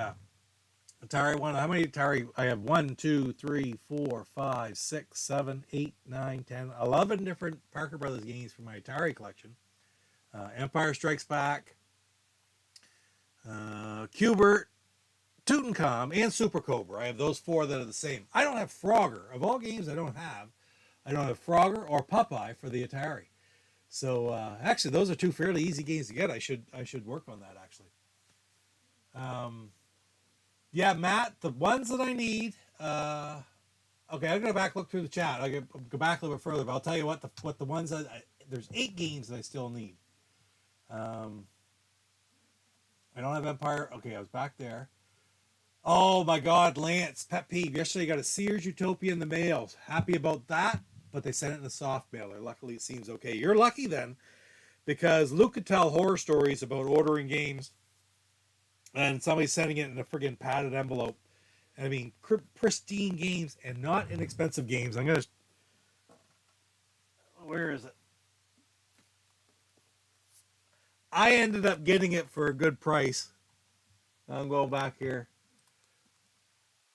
Atari one. How many Atari? I have 1, 2, 3, 4, 5, 6, 7, 8, 9, 10, 11 different Parker Brothers games from my Atari collection. Empire Strikes Back, Qbert, Tutankham, and Super Cobra. I have those 4 that are the same. I don't have Frogger. Of all games I don't have Frogger or Popeye for the Atari. So actually, those are 2 fairly easy games to get. I should work on that, actually. Yeah, Matt, the ones that I need. Okay, I'm gonna back look through the chat. I'll go back a little bit further, but I'll tell you what the ones that there's 8 games that I still need. I don't have Empire. Okay, I was back there. Oh my God, Lance, pet peeve. Yesterday I got a Sears Utopia in the mail. Happy about that, but they sent it in a soft mailer. Luckily, it seems okay. You're lucky then, because Luke could tell horror stories about ordering games and somebody sending it in a friggin' padded envelope. I mean, pristine games and not inexpensive games. Where is it? I ended up getting it for a good price. I'm going back here.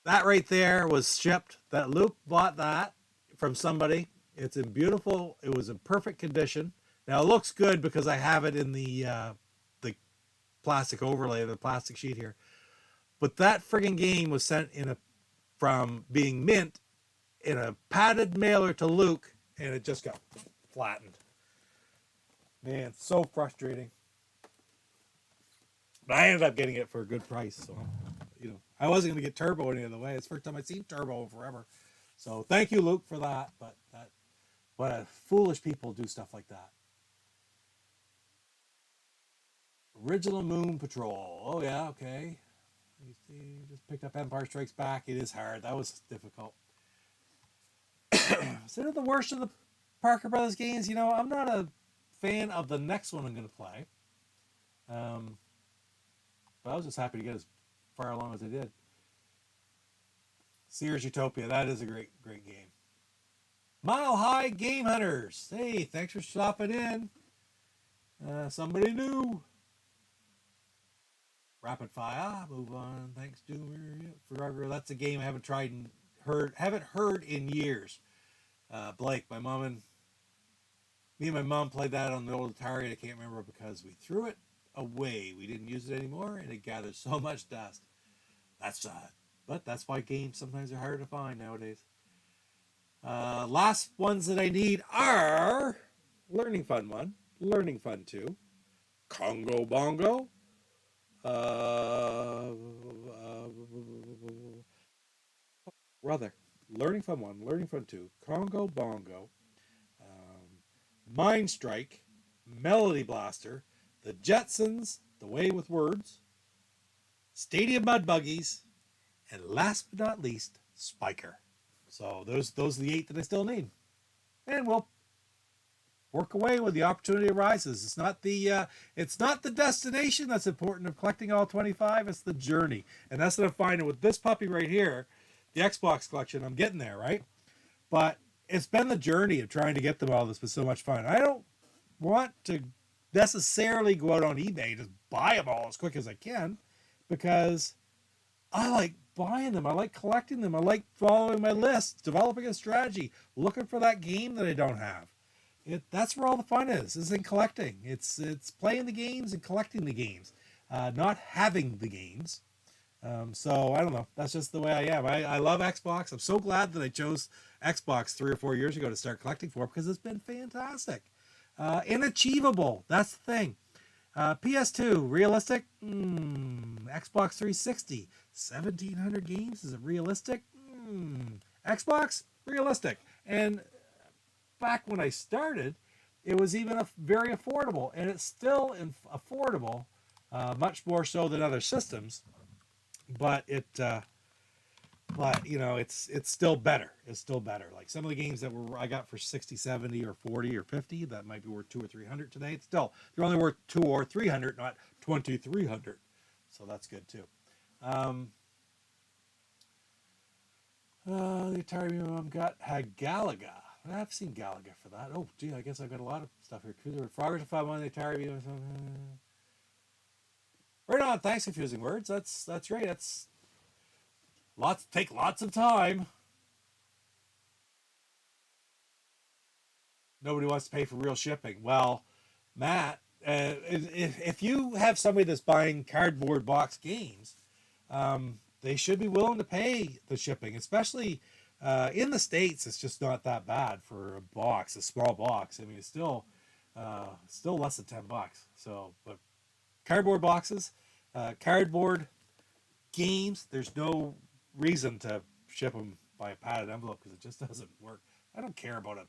That right there was shipped. That Luke bought that from somebody. It's in beautiful. It was in perfect condition. Now it looks good because I have it in the plastic overlay, the plastic sheet here. But that friggin' game was sent from being mint in a padded mailer to Luke, and it just got flattened. Man, so frustrating. But I ended up getting it for a good price, so I wasn't going to get Turbo any other way. It's the first time I've seen Turbo forever. So thank you, Luke, for that. But what foolish people do stuff like that. Original Moon Patrol. Oh yeah, okay. You just picked up Empire Strikes Back. It is hard. That was difficult. Is it the worst of the Parker Brothers games? I'm not a fan of the next one I'm going to play. But I was just happy to get as far along as I did. Sears Utopia. That is a great game. Mile High Game Hunters. Hey, thanks for stopping in. Somebody new. Rapid Fire. Move on. Thanks, Doomer. Forever. That's a game I haven't tried and haven't heard in years. Blake, me and my mom played that on the old Atari. I can't remember because we threw it away. We didn't use it anymore, and it gathers so much dust. That's sad. But that's why games sometimes are hard to find nowadays. Last ones that I need are Learning Fun 1, Learning Fun 2, Congo Bongo, Learning Fun 1, Learning Fun 2, Congo Bongo, Mind Strike, Melody Blaster, The Jetsons, The Way with Words, Stadium Mud Buggies, and last but not least, Spiker. So those are the 8 that I still need. And we'll work away when the opportunity arises. It's not the destination that's important of collecting all 25. It's the journey, and that's what I'm finding with this puppy right here, the Xbox collection. I'm getting there, right? But it's been the journey of trying to get them all. That's been so much fun. I don't want to necessarily go out on eBay and just buy them all as quick as I can, because I like buying them. I like collecting them. I like following my list, developing a strategy, looking for that game that I don't have. That's where all the fun is in collecting. It's playing the games and collecting the games, not having the games. So I don't know. That's just the way I am. I love Xbox. I'm so glad that I chose Xbox 3 or 4 years ago to start collecting for, because it's been fantastic. Inachievable. That's the thing. PS2, realistic? Xbox 360, 1,700 games. Is it realistic? Xbox, realistic. And back when I started, it was even very affordable, and it's still affordable, much more so than other systems. But you know, it's still better. It's still better. Like some of the games that I got for 60, 70, or 40, or 50, that might be worth 200 or 300 today. It's still, they're only worth 200 or 300, not 2,300. So that's good too. The Atari I've got had Galaga. I've seen Galaga for that. Oh, gee, I guess I've got a lot of stuff here. Frogger to 5 on the Atari. Right on. Thanks, Confusing Words. That's right. That's take lots of time. Nobody wants to pay for real shipping. Well, Matt, if you have somebody that's buying cardboard box games, they should be willing to pay the shipping, especially in the States. It's just not that bad for a small box. I mean, it's still less than $10. So, but cardboard boxes, cardboard games, there's no reason to ship them by a padded envelope, because it just doesn't work. I don't care about an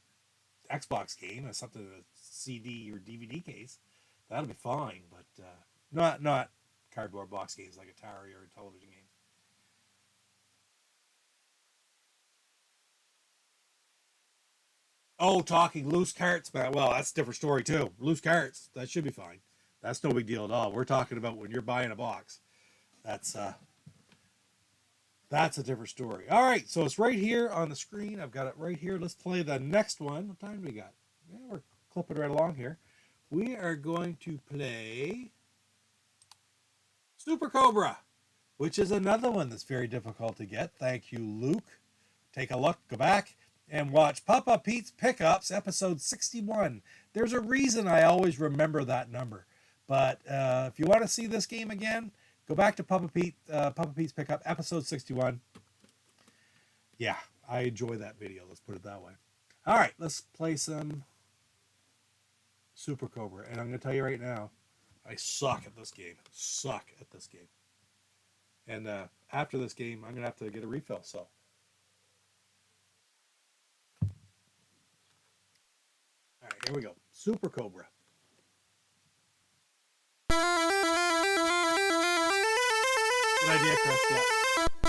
Xbox game or something in a CD or DVD case. That'll be fine, but not cardboard box games like Atari or Intellivision games. Oh, talking loose carts, man. Well, that's a different story too. Loose carts, that should be fine. That's no big deal at all. We're talking about when you're buying a box. That's a different story. All right, so it's right here on the screen. I've got it right here. Let's play the next one. What time do we got? Yeah, we're clipping right along here. We are going to play Super Cobra, which is another one that's very difficult to get. Thank you, Luke. Take a look, go back, and watch Papa Pete's Pickups, episode 61. There's a reason I always remember that number. But if you want to see this game again, go back to Papa Pete's Pickup, episode 61. Yeah, I enjoy that video. Let's put it that way. All right, let's play some Super Cobra. And I'm going to tell you right now, I suck at this game. And after this game, I'm going to have to get a refill. So, all right, here we go. Super Cobra. Good idea, Chris. Yeah.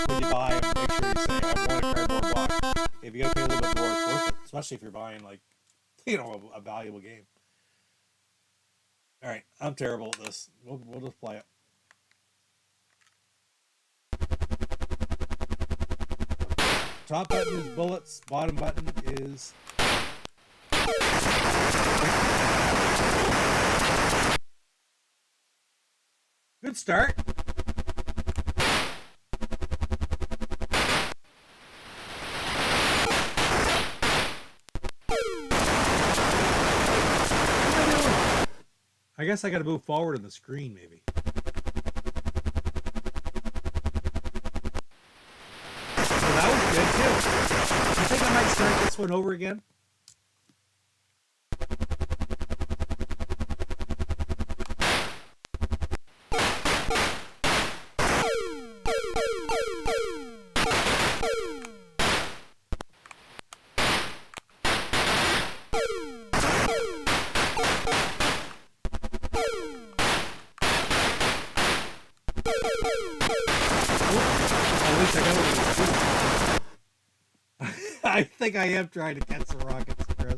When you buy them, make sure you say, I want a cardboard box. If you got to pay a little bit more, it's worth it. Especially if you're buying, like, a valuable game. All right, I'm terrible at this. We'll just play it. Top button is bullets. Bottom button is... Good start. I guess I got to move forward on the screen, maybe. So that was good, too. I think I might start this one over again. I think I am trying to catch the rockets, Chris.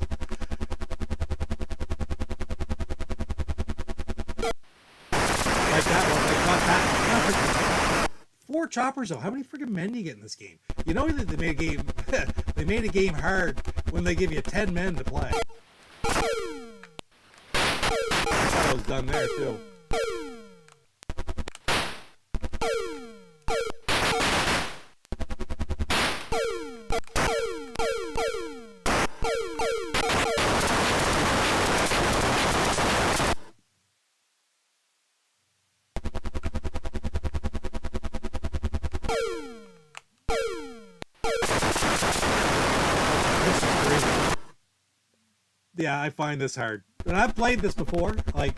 got that. 4 choppers though. How many freaking men do you get in this game? You know that they made a game. They made a game hard when they give you 10 men to play. That's how it was done there too. Yeah, I find this hard. And I've played this before, like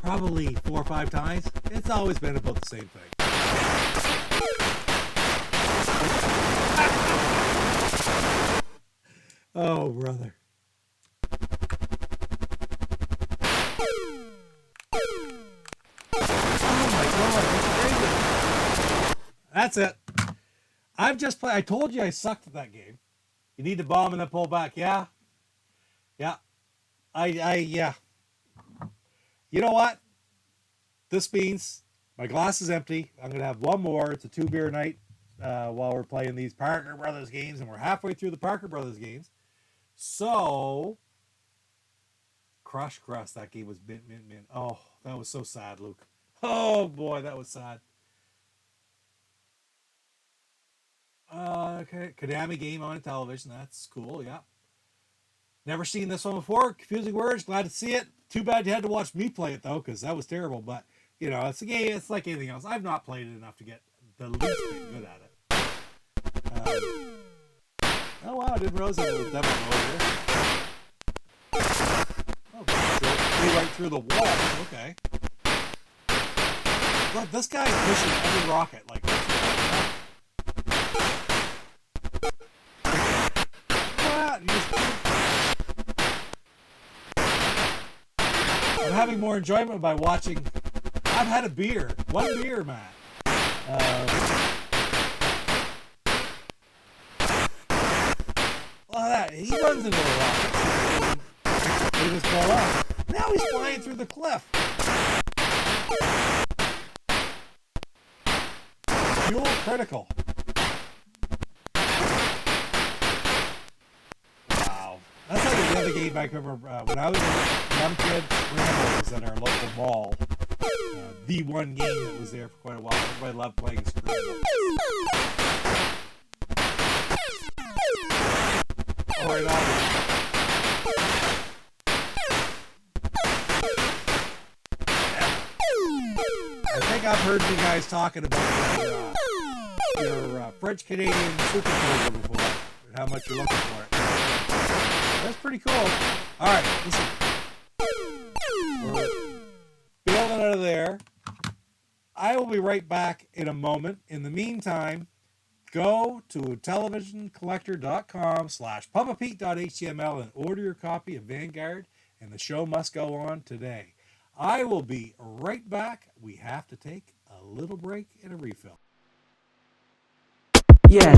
probably 4 or 5 times. It's always been about the same thing. Oh, brother. Oh my God, it's crazy. That's it. I've just played. I told you I sucked at that game. You need to bomb and then pull back. Yeah. Yeah. Yeah. You know what? This means my glass is empty. I'm going to have one more. It's a 2-beer night while we're playing these Parker Brothers games, and we're halfway through the Parker Brothers games. So, Crush Crust, that game was mint. Oh, that was so sad, Luke. Oh, boy, that was sad. Okay, Konami game on Intellivision. That's cool, yeah. Never seen this one before. Confusing words. Glad to see it. Too bad you had to watch me play it, though, because that was terrible. But, you know, it's a game. It's like anything else. I've not played it enough to get the least bit good at it. Oh, wow. I didn't realize that was demo over here. Oh, so right through the wall. Okay. But this guy is pushing every rocket like this. I'm having more enjoyment by watching. I've had a beer. 1 beer, man. Look at that. He runs into the rocket. He just fall off. Now he's flying through the cliff. Fuel critical. Wow. That's like another game I remember when I was a young kid. Scramble was in our local mall. The one game that was there for quite a while. Everybody loved playing Scramble. All right, I think I've heard you guys talking about your French Canadian Super Cobra before, and how much you're looking for it. That's pretty cool. All right, listen. We're bailing out of there. I will be right back in a moment. In the meantime, go to televisioncollector.com/PumpaPete.html and order your copy of Vanguard, and the show must go on today. I will be right back. We have to take a little break and a refill. Yeah.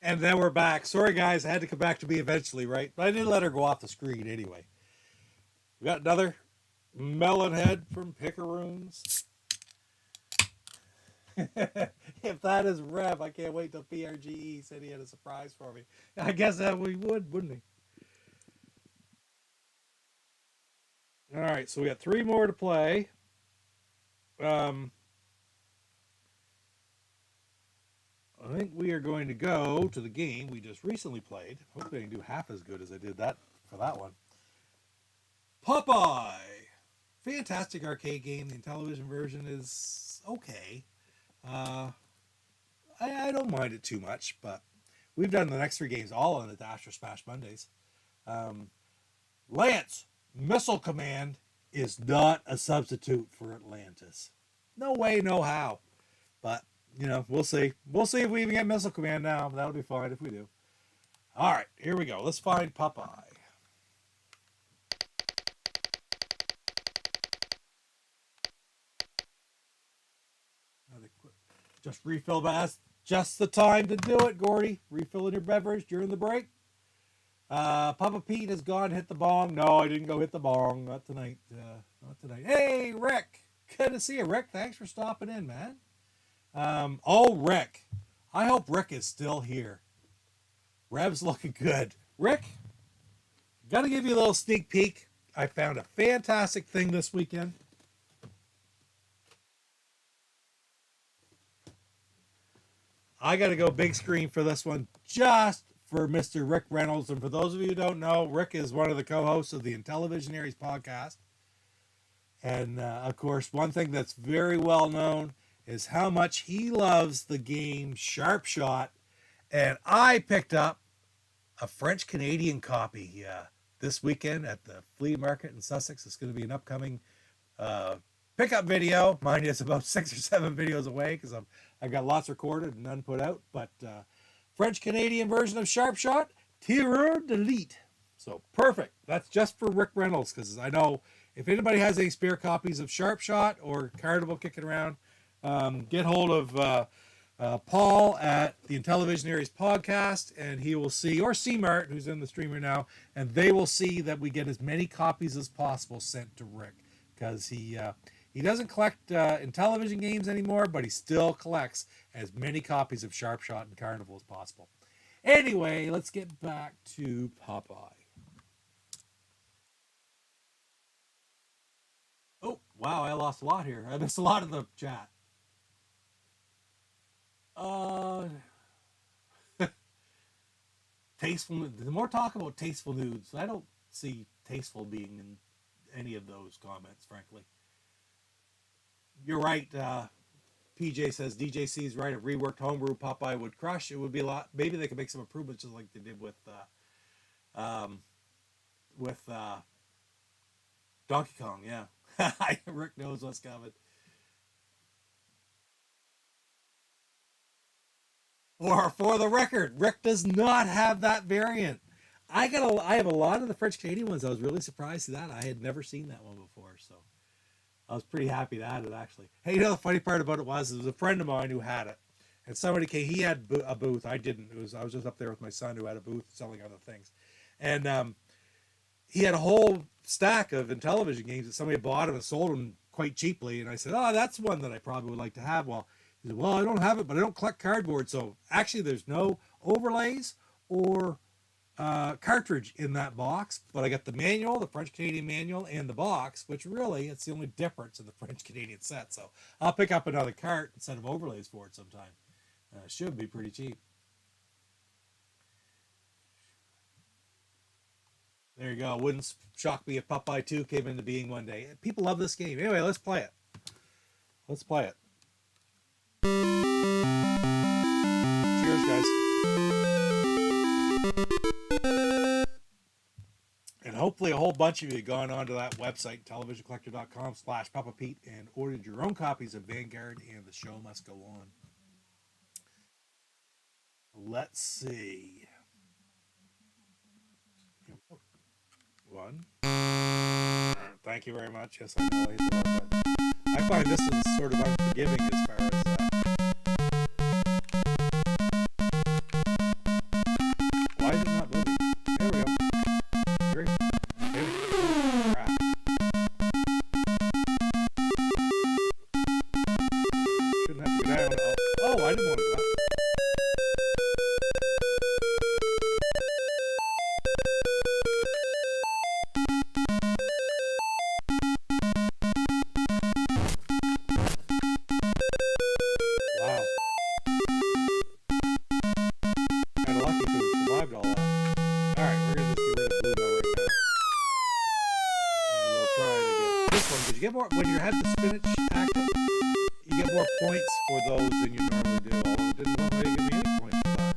And then we're back. Sorry, guys, I had to come back to me eventually, right? But I didn't let her go off the screen anyway. We got another melon head from Pickeroons. If that is Rev, I can't wait till PRGE said he had a surprise for me. I guess that we would, wouldn't he? All right, so we got 3 more to play. I think we are going to go to the game we just recently played. Hopefully I can do half as good as I did that for that one. Popeye! Fantastic arcade game. The Intellivision version is okay. I don't mind it too much, but we've done the next 3 games all on the Dash or Smash Mondays. Lance, Missile Command is not a substitute for Atlantis. No way, no how. But you know, we'll see. We'll see if we even get Missile Command now. That'll be fine if we do. All right, here we go. Let's find Popeye. Just refill that. Just the time to do it, Gordy. Refilling your beverage during the break. Papa Pete has gone hit the bong. No, I didn't go hit the bong. Not tonight. Not tonight. Hey, Rick. Good to see you, Rick. Thanks for stopping in, man. Rick. I hope Rick is still here. Rev's looking good. Rick, gotta give you a little sneak peek. I found a fantastic thing this weekend. I gotta go big screen for this one just for Mr. Rick Reynolds. And for those of you who don't know, Rick is one of the co-hosts of the Intellivisionaries Podcast. And of course, one thing that's very well known is how much he loves the game Sharp Shot. And I picked up a French-Canadian copy this weekend at the flea market in Sussex. It's going to be an upcoming pickup video. Mine is about 6 or 7 videos away because I've got lots recorded and none put out. But French-Canadian version of Sharp Shot, Tireur d'Elite. So perfect. That's just for Rick Reynolds because I know if anybody has any spare copies of Sharp Shot or Carnival kicking around, get hold of Paul at the Intellivisionaries Podcast, and he will see, or C Mart, who's in the streamer now, and they will see that we get as many copies as possible sent to Rick, because he doesn't collect Intellivision games anymore, but he still collects as many copies of Sharp Shot and Carnival as possible. Anyway, let's get back to Popeye. Oh, wow, I lost a lot here. I missed a lot of the chat. Tasteful. The more talk about tasteful nudes, I don't see tasteful being in any of those comments, frankly. You're right. PJ says DJC's right. A reworked homebrew Popeye would crush. It would be a lot. Maybe they could make some improvements, just like they did with Donkey Kong. Yeah, Rick knows what's coming. For the record, Rick does not have that variant. I have a lot of the French Canadian ones. I was really surprised at that. I had never seen that one before, so I was pretty happy to add it, actually. Hey, you know, the funny part about it was a friend of mine who had it, and somebody came. He had a booth. I didn't. I was just up there with my son who had a booth selling other things, and he had a whole stack of Intellivision games that somebody bought and sold them quite cheaply. And I said, "Oh, that's one that I probably would like to have." Well, he said, "Well, I don't have it, but I don't collect cardboard, so actually, there's no overlays or cartridge in that box, but I got the manual, the French Canadian manual, and the box, which really it's the only difference in the French Canadian set. So I'll pick up another cart and set of overlays for it sometime. Should be pretty cheap." There you go. Wouldn't shock me if Popeye 2 came into being one day. People love this game. Anyway, let's play it. Let's play it. Cheers, guys. And hopefully a whole bunch of you have gone onto that website, televisioncollector.com/Papa Pete, and ordered your own copies of Vanguard and The Show Must Go On. Let's see. One. Thank you very much. Yes, I know I hit the wrong button. I find this is sort of unforgiving as far as why is it not moving? There we go. Great. There we go. Crap. Shouldn't have to go down. Oh, I didn't want to go up. When you had the spinach active, you get more points for those than you normally do, although it didn't look like it gave me any points for that.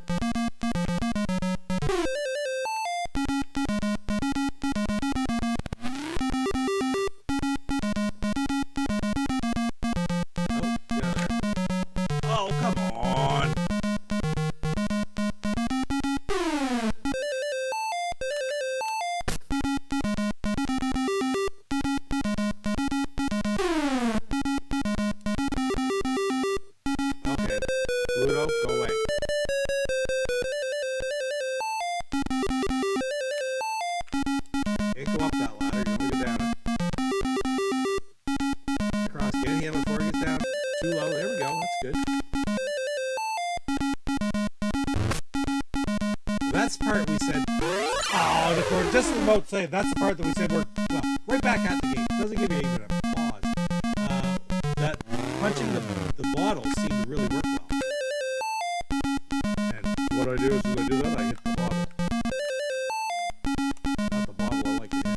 Oh, yeah. Oh, come on. Say that's the part that we said we're right back at the game. It doesn't give you even a pause. That punching the bottle seemed to really work well. And what I do is when I do that, I hit the bottle. Not the bottle I like to hit.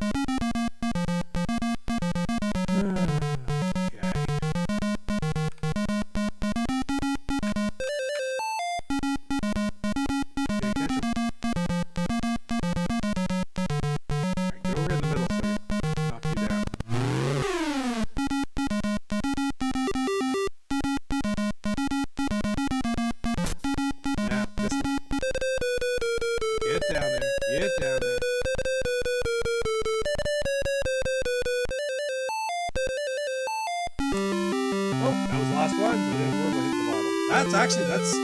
That's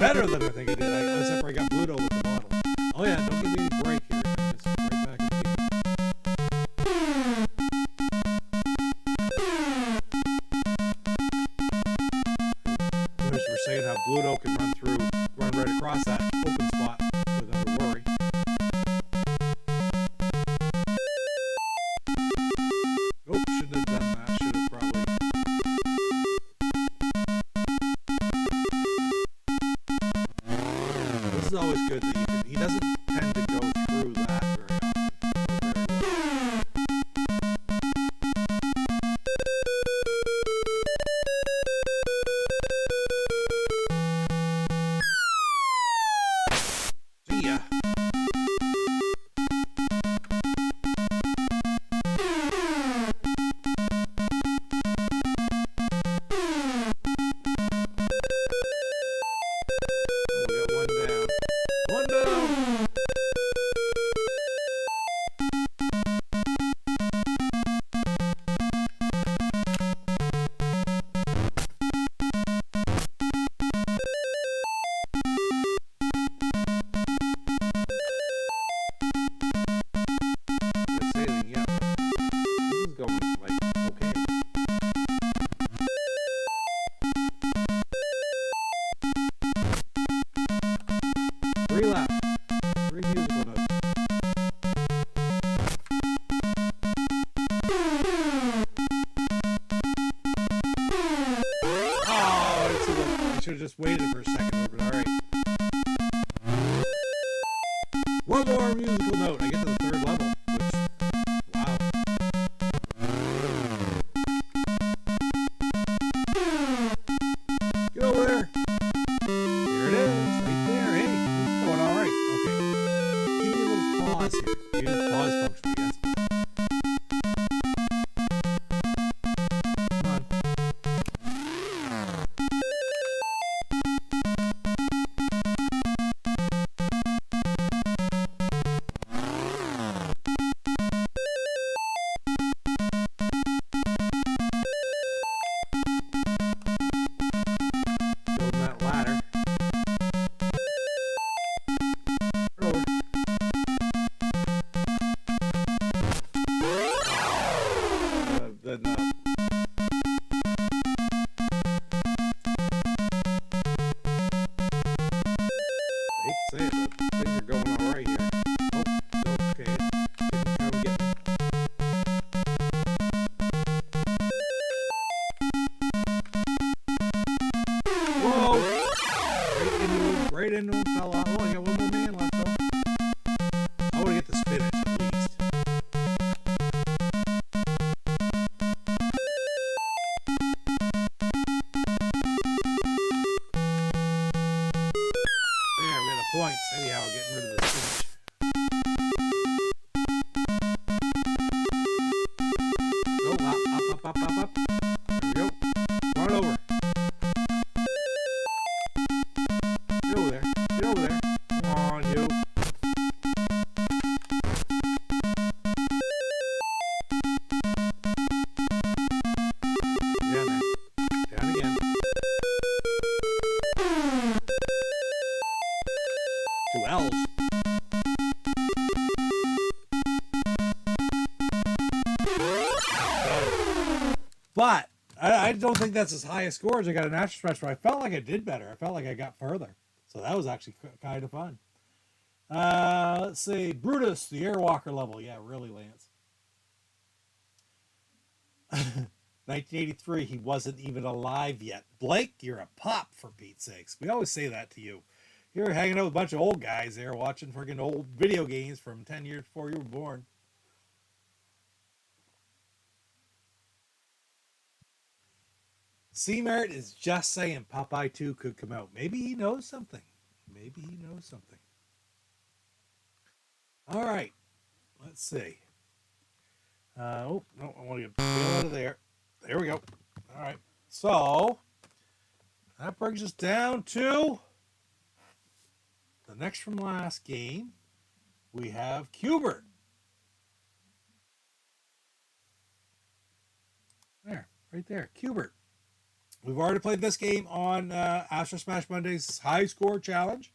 better than I think I did. Except for I got Bluto with the bottle. Oh yeah, don't give me any break here. Just right back in the game. We're saying how Bluto can run right across that open spot without a worry. Nope, shouldn't have done that. Should have probably. This is always good that he doesn't tend to go through that very often. See ya. Should have just waited for a second, but alright. One more musical note. I get to the third level, which, wow. Get over there. There it is, right there. Hey, it's going alright. Okay. Give me a little pause here. Use the pause function. something. I hate to say it, but things are going all right here. Oh, no, okay. Didn't come get me. Whoa! Right into him, fell off. Oh, I got one more man left, though. I want to get the spinach, at least. There, we got the points. Anyhow, getting rid of the spinach. Oh, up. There we go. Come on over. Get over there. Get over there. Come on, you. Down there. Down again. Two L's. But I don't think that's as high a score as I got a national smash, but I felt like I did better. I felt like I got further. So that was actually kind of fun. Let's see. Brutus, the Airwalker level. Yeah, really, Lance. 1983, he wasn't even alive yet. Blake, you're a pop, for Pete's sakes. We always say that to you. You're hanging out with a bunch of old guys there watching freaking old video games from 10 years before you were born. C-Mart is just saying Popeye 2 could come out. Maybe he knows something. Maybe he knows something. All right. Let's see. Oh, no, I want to get out of there. There we go. All right. So, that brings us down to the next from last game. We have Cubert. There, right there. Cubert. We've already played this game on After Smash Monday's High Score Challenge.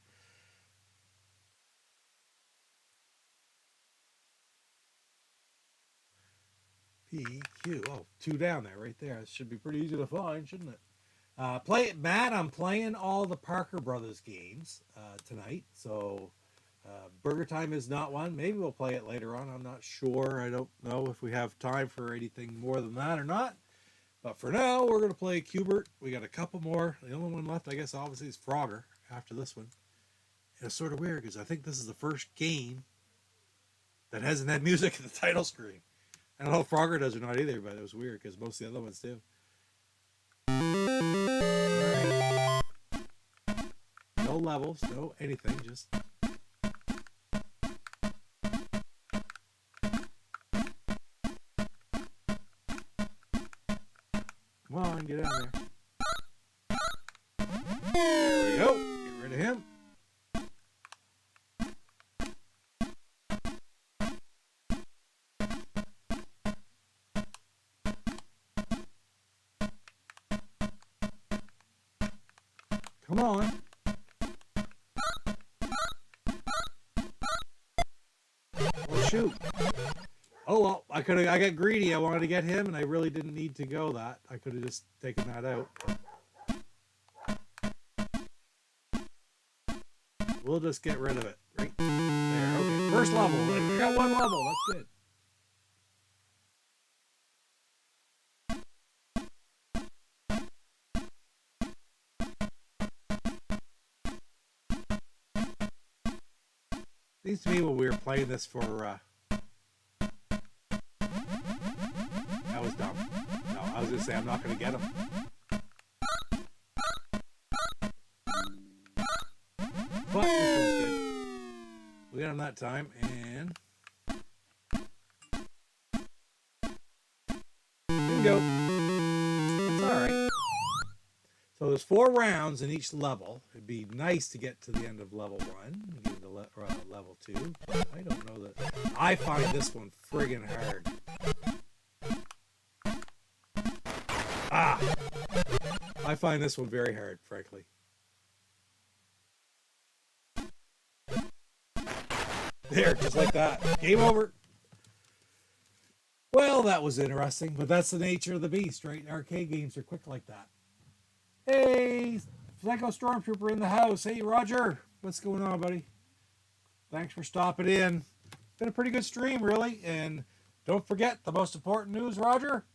PQ. Oh, 2 down there, right there. It should be pretty easy to find, shouldn't it? Matt, I'm playing all the Parker Brothers games tonight. So Burger Time is not one. Maybe we'll play it later on. I'm not sure. I don't know if we have time for anything more than that or not. But for now, we're going to play Cubert. We got a couple more. The only one left, I guess, obviously, is Frogger after this one. And it's sort of weird because I think this is the first game that hasn't had music in the title screen. I don't know if Frogger does or not either, but it was weird because most of the other ones do. All right. No levels, no anything, just... Come on, get out of there. There we go. Get rid of him. Come on. Oh, shoot. Oh, well, I got greedy. I wanted to get him, and I really didn't need to go that. I could have just taken that out. We'll just get rid of it. Right there. Okay. First level. We got one level. That's good. Seems to me when we were playing this for... That was dumb. No, I was going to say I'm not going to get him. But this one's good. We got him that time, and... Bingo. It's alright. So there's 4 rounds in each level. It'd be nice to get to the end of level 1. Get into level 2. I don't know that... I find this one friggin' hard. I find this one very hard, frankly. There, just like that. Game over. Well, Well, that was interesting, but that's the nature of the beast, right? Arcade games are quick like that. Hey, Psycho Stormtrooper in the house. Hey, Roger. What's going on, buddy? Thanks for stopping in. Been a pretty good stream, really. And don't forget, the most important news, Roger,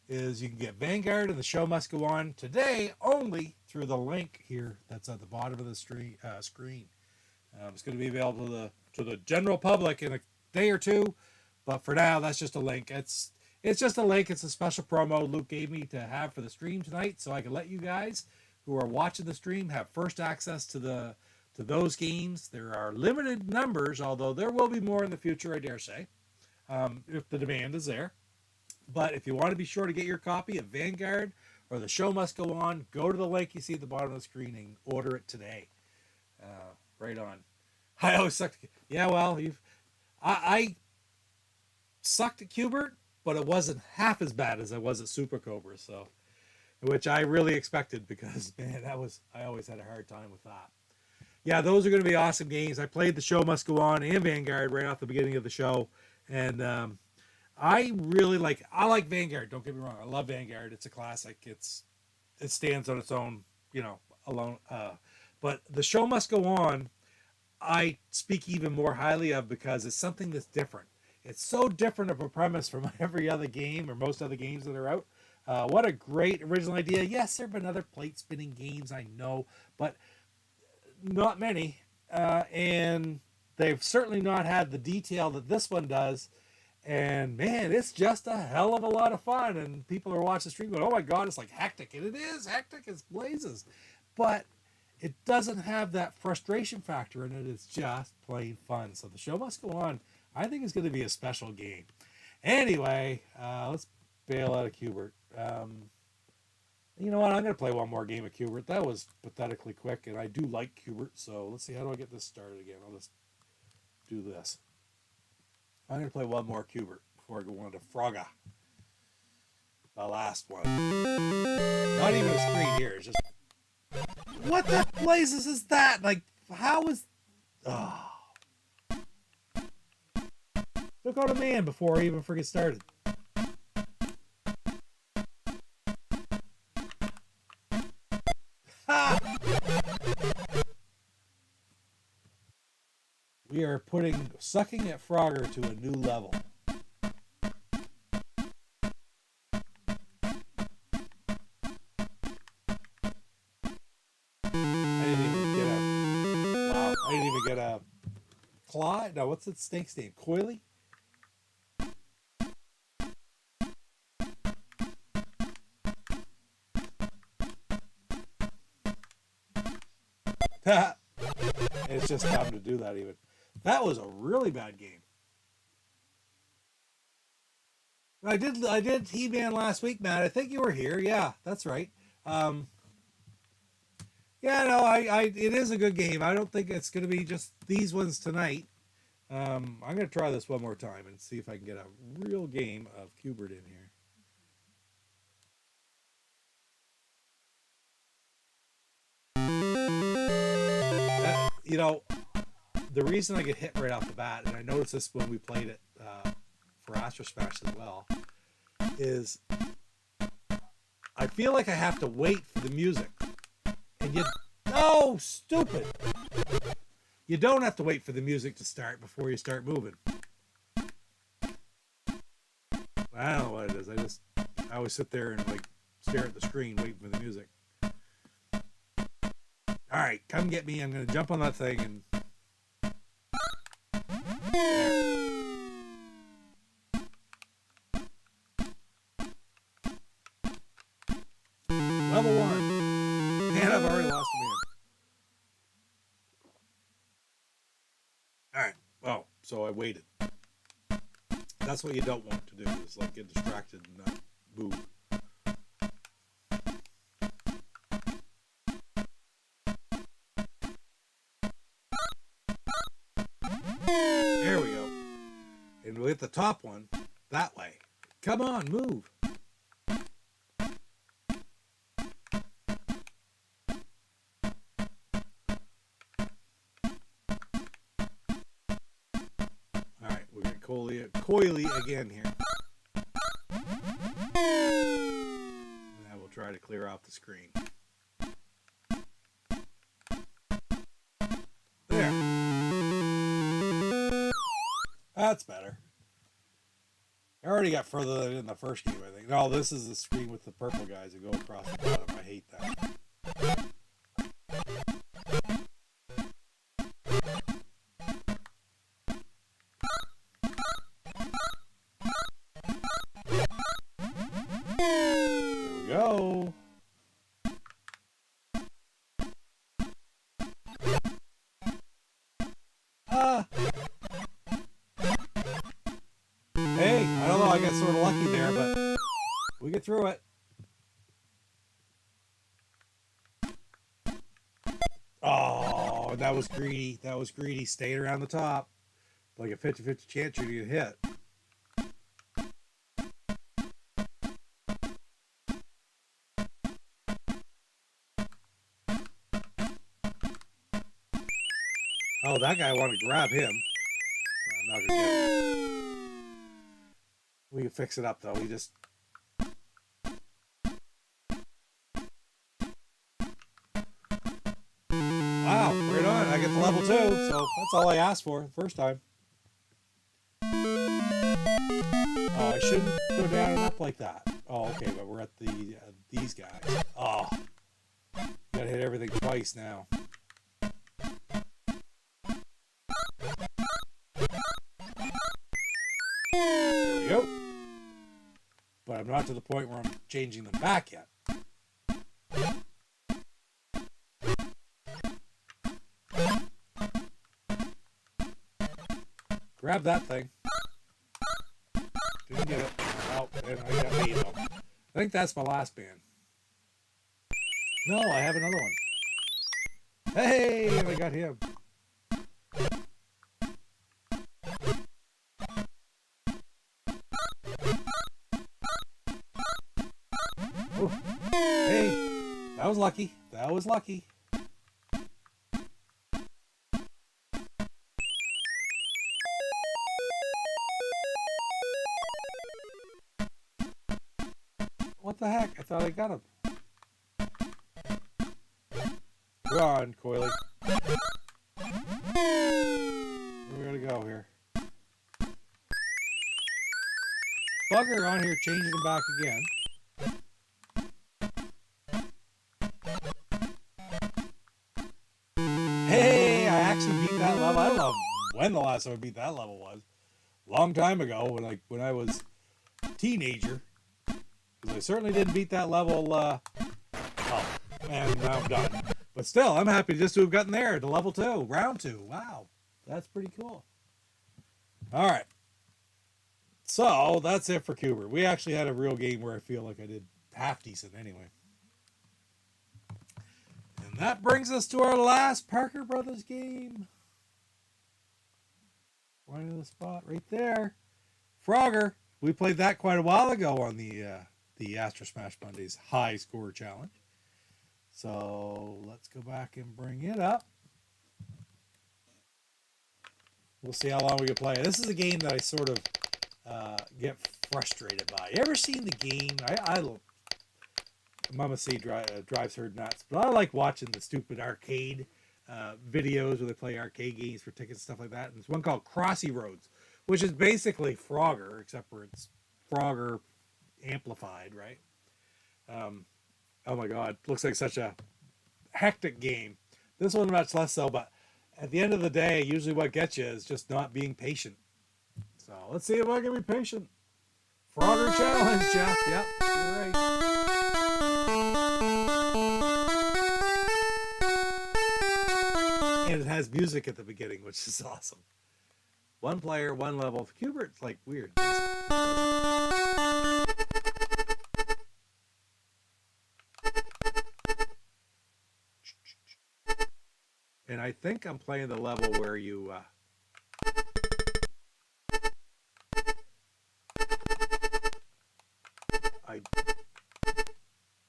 is you can get Vanguard and the show must go on today only through the link here that's at the bottom of the screen. It's going to be available to the general public in a day or two, but for now, that's just a link. It's just a link. It's a special promo Luke gave me to have for the stream tonight, so I can let you guys who are watching the stream have first access to those games. There are limited numbers, although there will be more in the future, I dare say, if the demand is there. But if you want to be sure to get your copy of Vanguard or The Show Must Go On, go to the link you see at the bottom of the screen and order it today. Right on. I always sucked. Yeah, well, I sucked at Qbert, but it wasn't half as bad as I was at Super Cobra, so, which I really expected because, man, I always had a hard time with that. Yeah, those are going to be awesome games. I played The Show Must Go On and Vanguard right off the beginning of the show, and I like Vanguard. Don't get me wrong. I love Vanguard. It's a classic. It stands on its own, alone. But The Show Must Go On, I speak even more highly of because it's something that's different. It's so different of a premise from every other game or most other games that are out. What a great original idea. Yes, there have been other plate spinning games, I know, but not many. And they've certainly not had the detail that this one does. And man, it's just a hell of a lot of fun. And people are watching the stream going, oh my God, it's like hectic. And it is hectic as blazes. But it doesn't have that frustration factor in it. It's just plain fun. So The Show Must Go On, I think it's going to be a special game. Anyway, let's bail out of Qbert. You know what? I'm going to play one more game of Qbert. That was pathetically quick, and I do like Qbert. So let's see. How do I get this started again? I'll just do this. I'm going to play one more Qbert before I go on to Frogga. The last one. Not even a screen here. It's just... What the blazes is that? Like, how is... Oh. Look on a man before I even get started. Ha! We are sucking at Frogger to a new level. I didn't even get a claw. No, what's the snake's name? Coily? It's just time to do that even. That was a really bad game. I did He-Man last week, Matt. I think you were here. Yeah, that's right. Yeah, no, it is a good game. I don't think it's going to be just these ones tonight. I'm going to try this one more time and see if I can get a real game of Qbert in here. The reason I get hit right off the bat, and I noticed this when we played it for Astro Smash as well, is I feel like I have to wait for the music. And oh, stupid! You don't have to wait for the music to start before you start moving. I don't know what it is. I always sit there and stare at the screen waiting for the music. All right, come get me. I'm going to jump on that thing and... Level 1. And I've already lost a man. All right. Well, so I waited. That's what you don't want to do, is get distracted and not move. There we go. And we'll hit the top one that way. Come on, move. Coily again here. clear off the screen. There. That's better. I already got further than in the first game, I think. No, this is the screen with the purple guys that go across the bottom. I hate that. There we go. Hey, I don't know, I got sort of lucky there, but we get through it. Oh, that was greedy. That was greedy. Staying around the top. Like a 50-50 chance you're going to get hit. Oh, that guy wanted to grab him. I'm not going to get him. We can fix it up, though. We just... Wow, right on. I get to level 2, so that's all I asked for the first time. Oh, I shouldn't go down and up like that. Oh, okay, but we're at the these guys. Oh, gotta hit everything twice now. There we go. But I'm not to the point where I'm changing them back yet. Grab that thing. Didn't get it. Oh, and I got made up. I think that's my last band. No, I have another one. Hey, I got him. Oh, hey, that was lucky. That was lucky. What the heck? I thought I got him. Go on, Coily. Where we gotta go here? Bugger on here changing them back again. Hey, I actually beat that level. I don't know when the last time I beat that level was. Long time ago when I was a teenager. Because I certainly didn't beat that level, and now I'm done. But still, I'm happy just to have gotten there to level 2, round 2. Wow, that's pretty cool. All right. So, that's it for Cobra. We actually had a real game where I feel like I did half decent anyway. And that brings us to our last Parker Brothers game. Right in the spot right there. Frogger. We played that quite a while ago on the Astro Smash Mondays High Score Challenge. So let's go back and bring it up. We'll see how long we can play. This is a game that I sort of get frustrated by. You ever seen the game? I Mama say drives her nuts, but I like watching the stupid arcade videos where they play arcade games for tickets and stuff like that. And there's one called Crossy Roads, which is basically Frogger, except for it's Frogger amplified, right? Oh my god, looks like such a hectic game. This one much less so, but at the end of the day, usually what gets you is just not being patient. So let's see if I can be patient. Frogger challenge, Jeff. Yep, you're right. And it has music at the beginning, which is awesome. One player, one level. For Cobra, it's like weird. And I think I'm playing the level where you I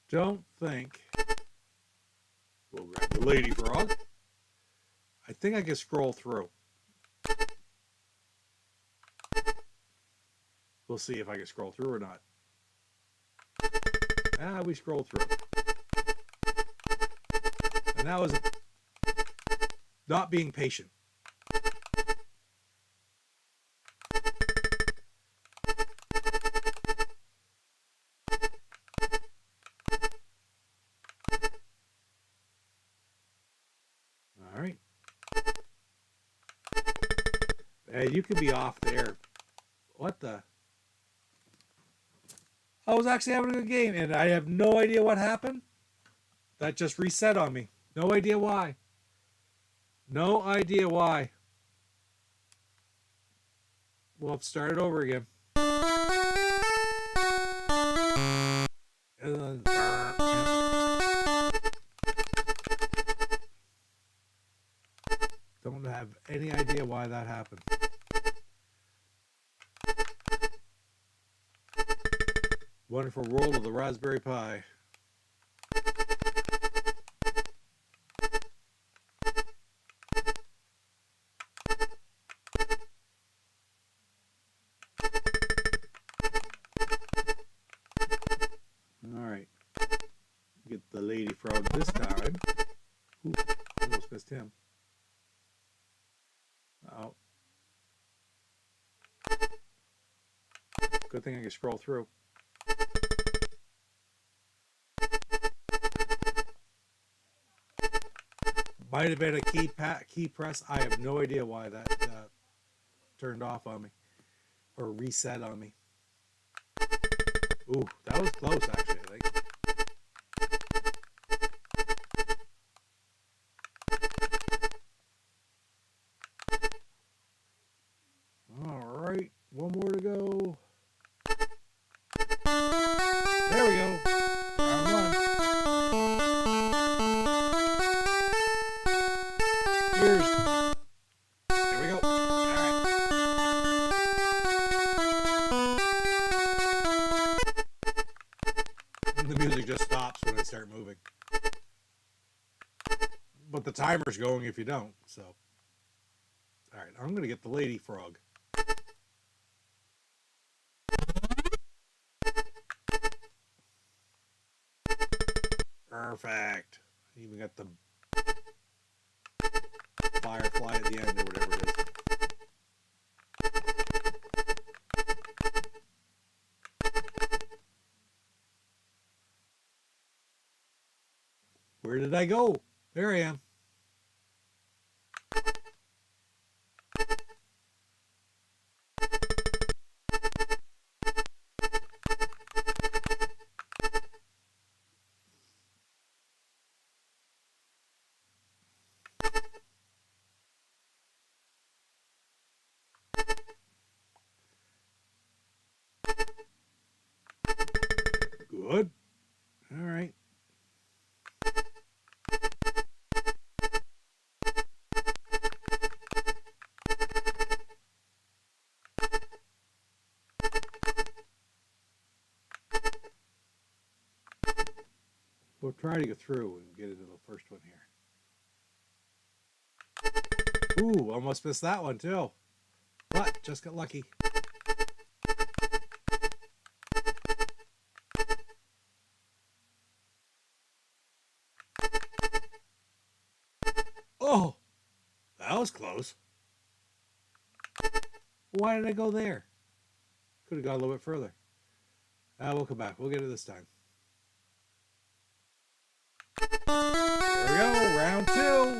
don't think we'll grab the lady frog. I think I can scroll through. We'll see if I can scroll through or not. We scroll through. And that was not being patient. All right. Hey, you could be off there. What the? I was actually having a good game, and I have no idea what happened. That just reset on me. No idea why. No idea why. We'll have to start it over again. Don't have any idea why that happened. Wonderful World of the Raspberry Pi. Alright. Get the lady frog this time. Ooh, almost missed him. Uh-oh. Good thing I can scroll through. Might have been a key press. I have no idea why that turned off on me or reset on me. Ooh, that was close actually, I think. All right, one more to go. There we go. Round one. Cheers. There we go. All right. The music just stops when I start moving. But the timer's going if you don't, so. All right, I'm going to get the lady frog. Perfect. Even got the firefly at the end or whatever it is. Where did I go? There I am. Good. All right. We'll try to go through and get into the first one here. Ooh, almost missed that one too. But just got lucky. Oh, that was close. Why did I go there? Could have gone a little bit further. We'll come back. We'll get it this time. There we go. Round two. Eat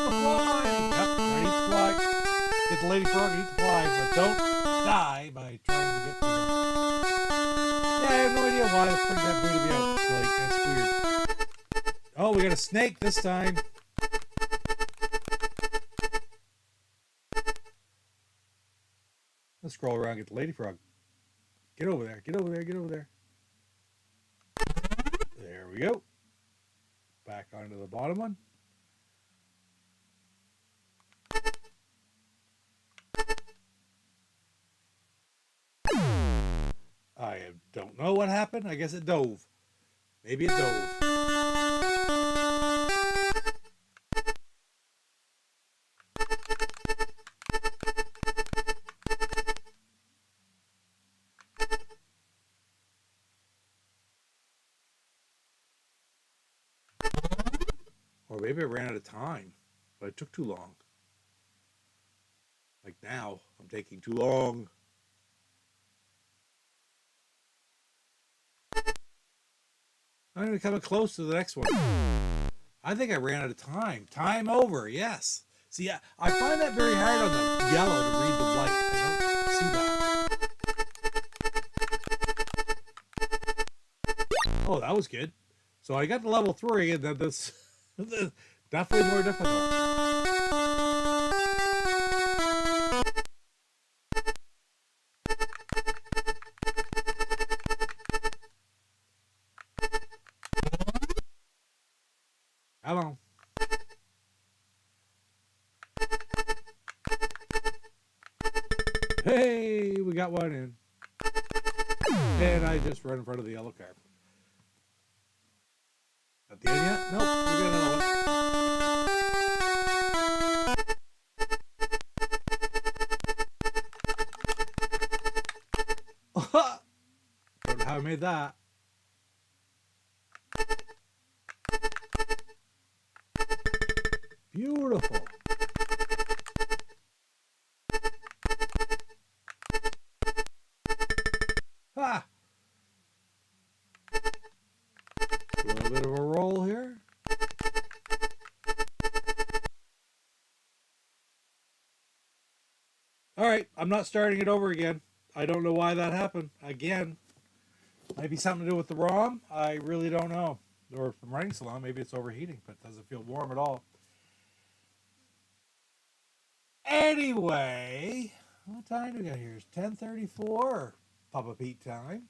the fly. Yep, try to eat the fly. Get the lady frog and eat the fly, but don't die by trying to get to them. Yeah, I have no idea why the freak that booted me out. Like, that's weird. Oh, we got a snake this time. Let's scroll around and get the lady frog. Get over there. Get over there. Get over there. There we go. Back onto the bottom one. I don't know what happened. I guess it dove. Maybe it dove. Or maybe I ran out of time, but it took too long. Like now, I'm taking too long. I'm going to come close to the next one. I think I ran out of time. Time over, yes. See, I find that very hard on the yellow to read the white. I don't see that. Oh, that was good. So I got to level 3, and then this definitely more difficult. Come on. Hey, we got one in. And I just run in front of the yellow car. At the end yet? Nope, we got another one. Don't know how I made that. Beautiful. Ah. A little bit of a roll here. All right, I'm not starting it over again. I don't know why that happened. Again, maybe something to do with the ROM. I really don't know. Or if I'm running so long, maybe it's overheating, but it doesn't feel warm at all. Anyway, what time do we got here? It's 10:34, Papa Pete time.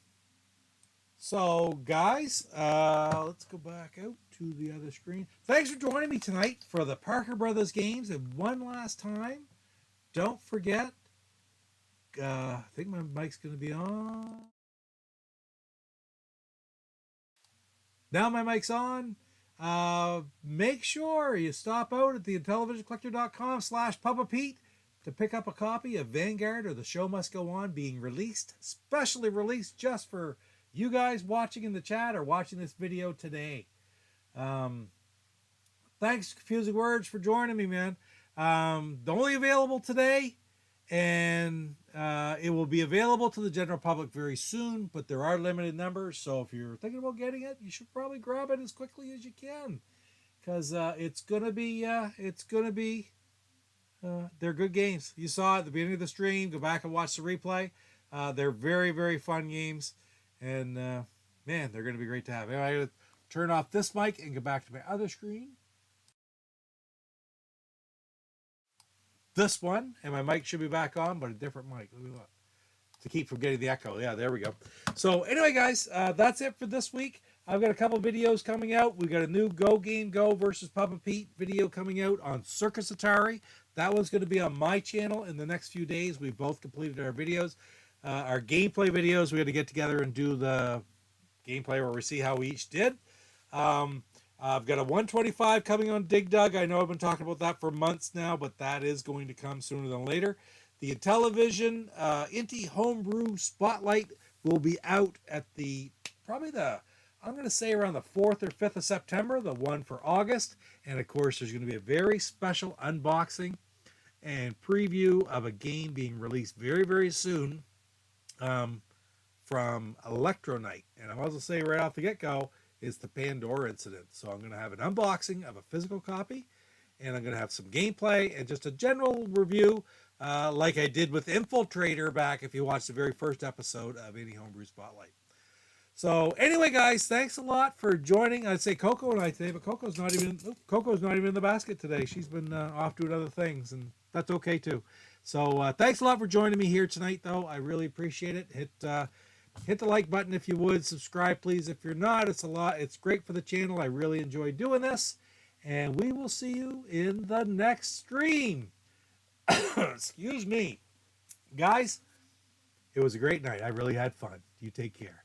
So, guys, let's go back out to the other screen. Thanks for joining me tonight for the Parker Brothers games. And one last time, don't forget, I think my mic's going to be on. Now my mic's on. Make sure you stop out at the IntellivisionCollector.com/PapaPete to pick up a copy of Vanguard or The Show Must Go On, being released, specially released just for you guys watching in the chat or watching this video today. Thanks, Confusing Words, for joining me, man. Only available today, and it will be available to the general public very soon, but there are limited numbers, so if you're thinking about getting it, you should probably grab it as quickly as you can, because it's gonna be they're good games. You saw it at the beginning of the stream. Go back and watch the replay. They're very, very fun games, and man, they're gonna be great to have. Anyway, I gotta turn off this mic and go back to my other screen. This one, and my mic should be back on, but a different mic. Let me look to keep from getting the echo. Yeah, there we go. So anyway, guys, that's it for this week. I've got a couple videos coming out. We've got a new GoGameGo versus Papa Pete video coming out on Circus Atari. That one's going to be on my channel in the next few days. We both completed our videos, our gameplay videos. We're going to get together and do the gameplay where we see how we each did. I've got a 125 coming on Dig Dug. I know I've been talking about that for months now, but that is going to come sooner than later. The Intellivision Inti Homebrew Spotlight will be out at I'm going to say around the 4th or 5th of September, the one for August. And of course, there's going to be a very special unboxing and preview of a game being released very, very soon from Electronite. And I'm also saying right off the get-go, is the Pandora incident. So I'm going to have an unboxing of a physical copy, and I'm going to have some gameplay and just a general review like I did with Infiltrator back if you watched the very first episode of Any Homebrew Spotlight. So anyway, guys, thanks a lot for joining. I'd say Coco and I today, but Coco's not even in the basket today. She's been off doing other things, and that's okay too. So thanks a lot for joining me here tonight, though. I really appreciate it. Hit the like button if you would. Subscribe, please. If you're not, it's great for the channel. I really enjoy doing this. And we will see you in the next stream. Excuse me. Guys, it was a great night. I really had fun. You take care.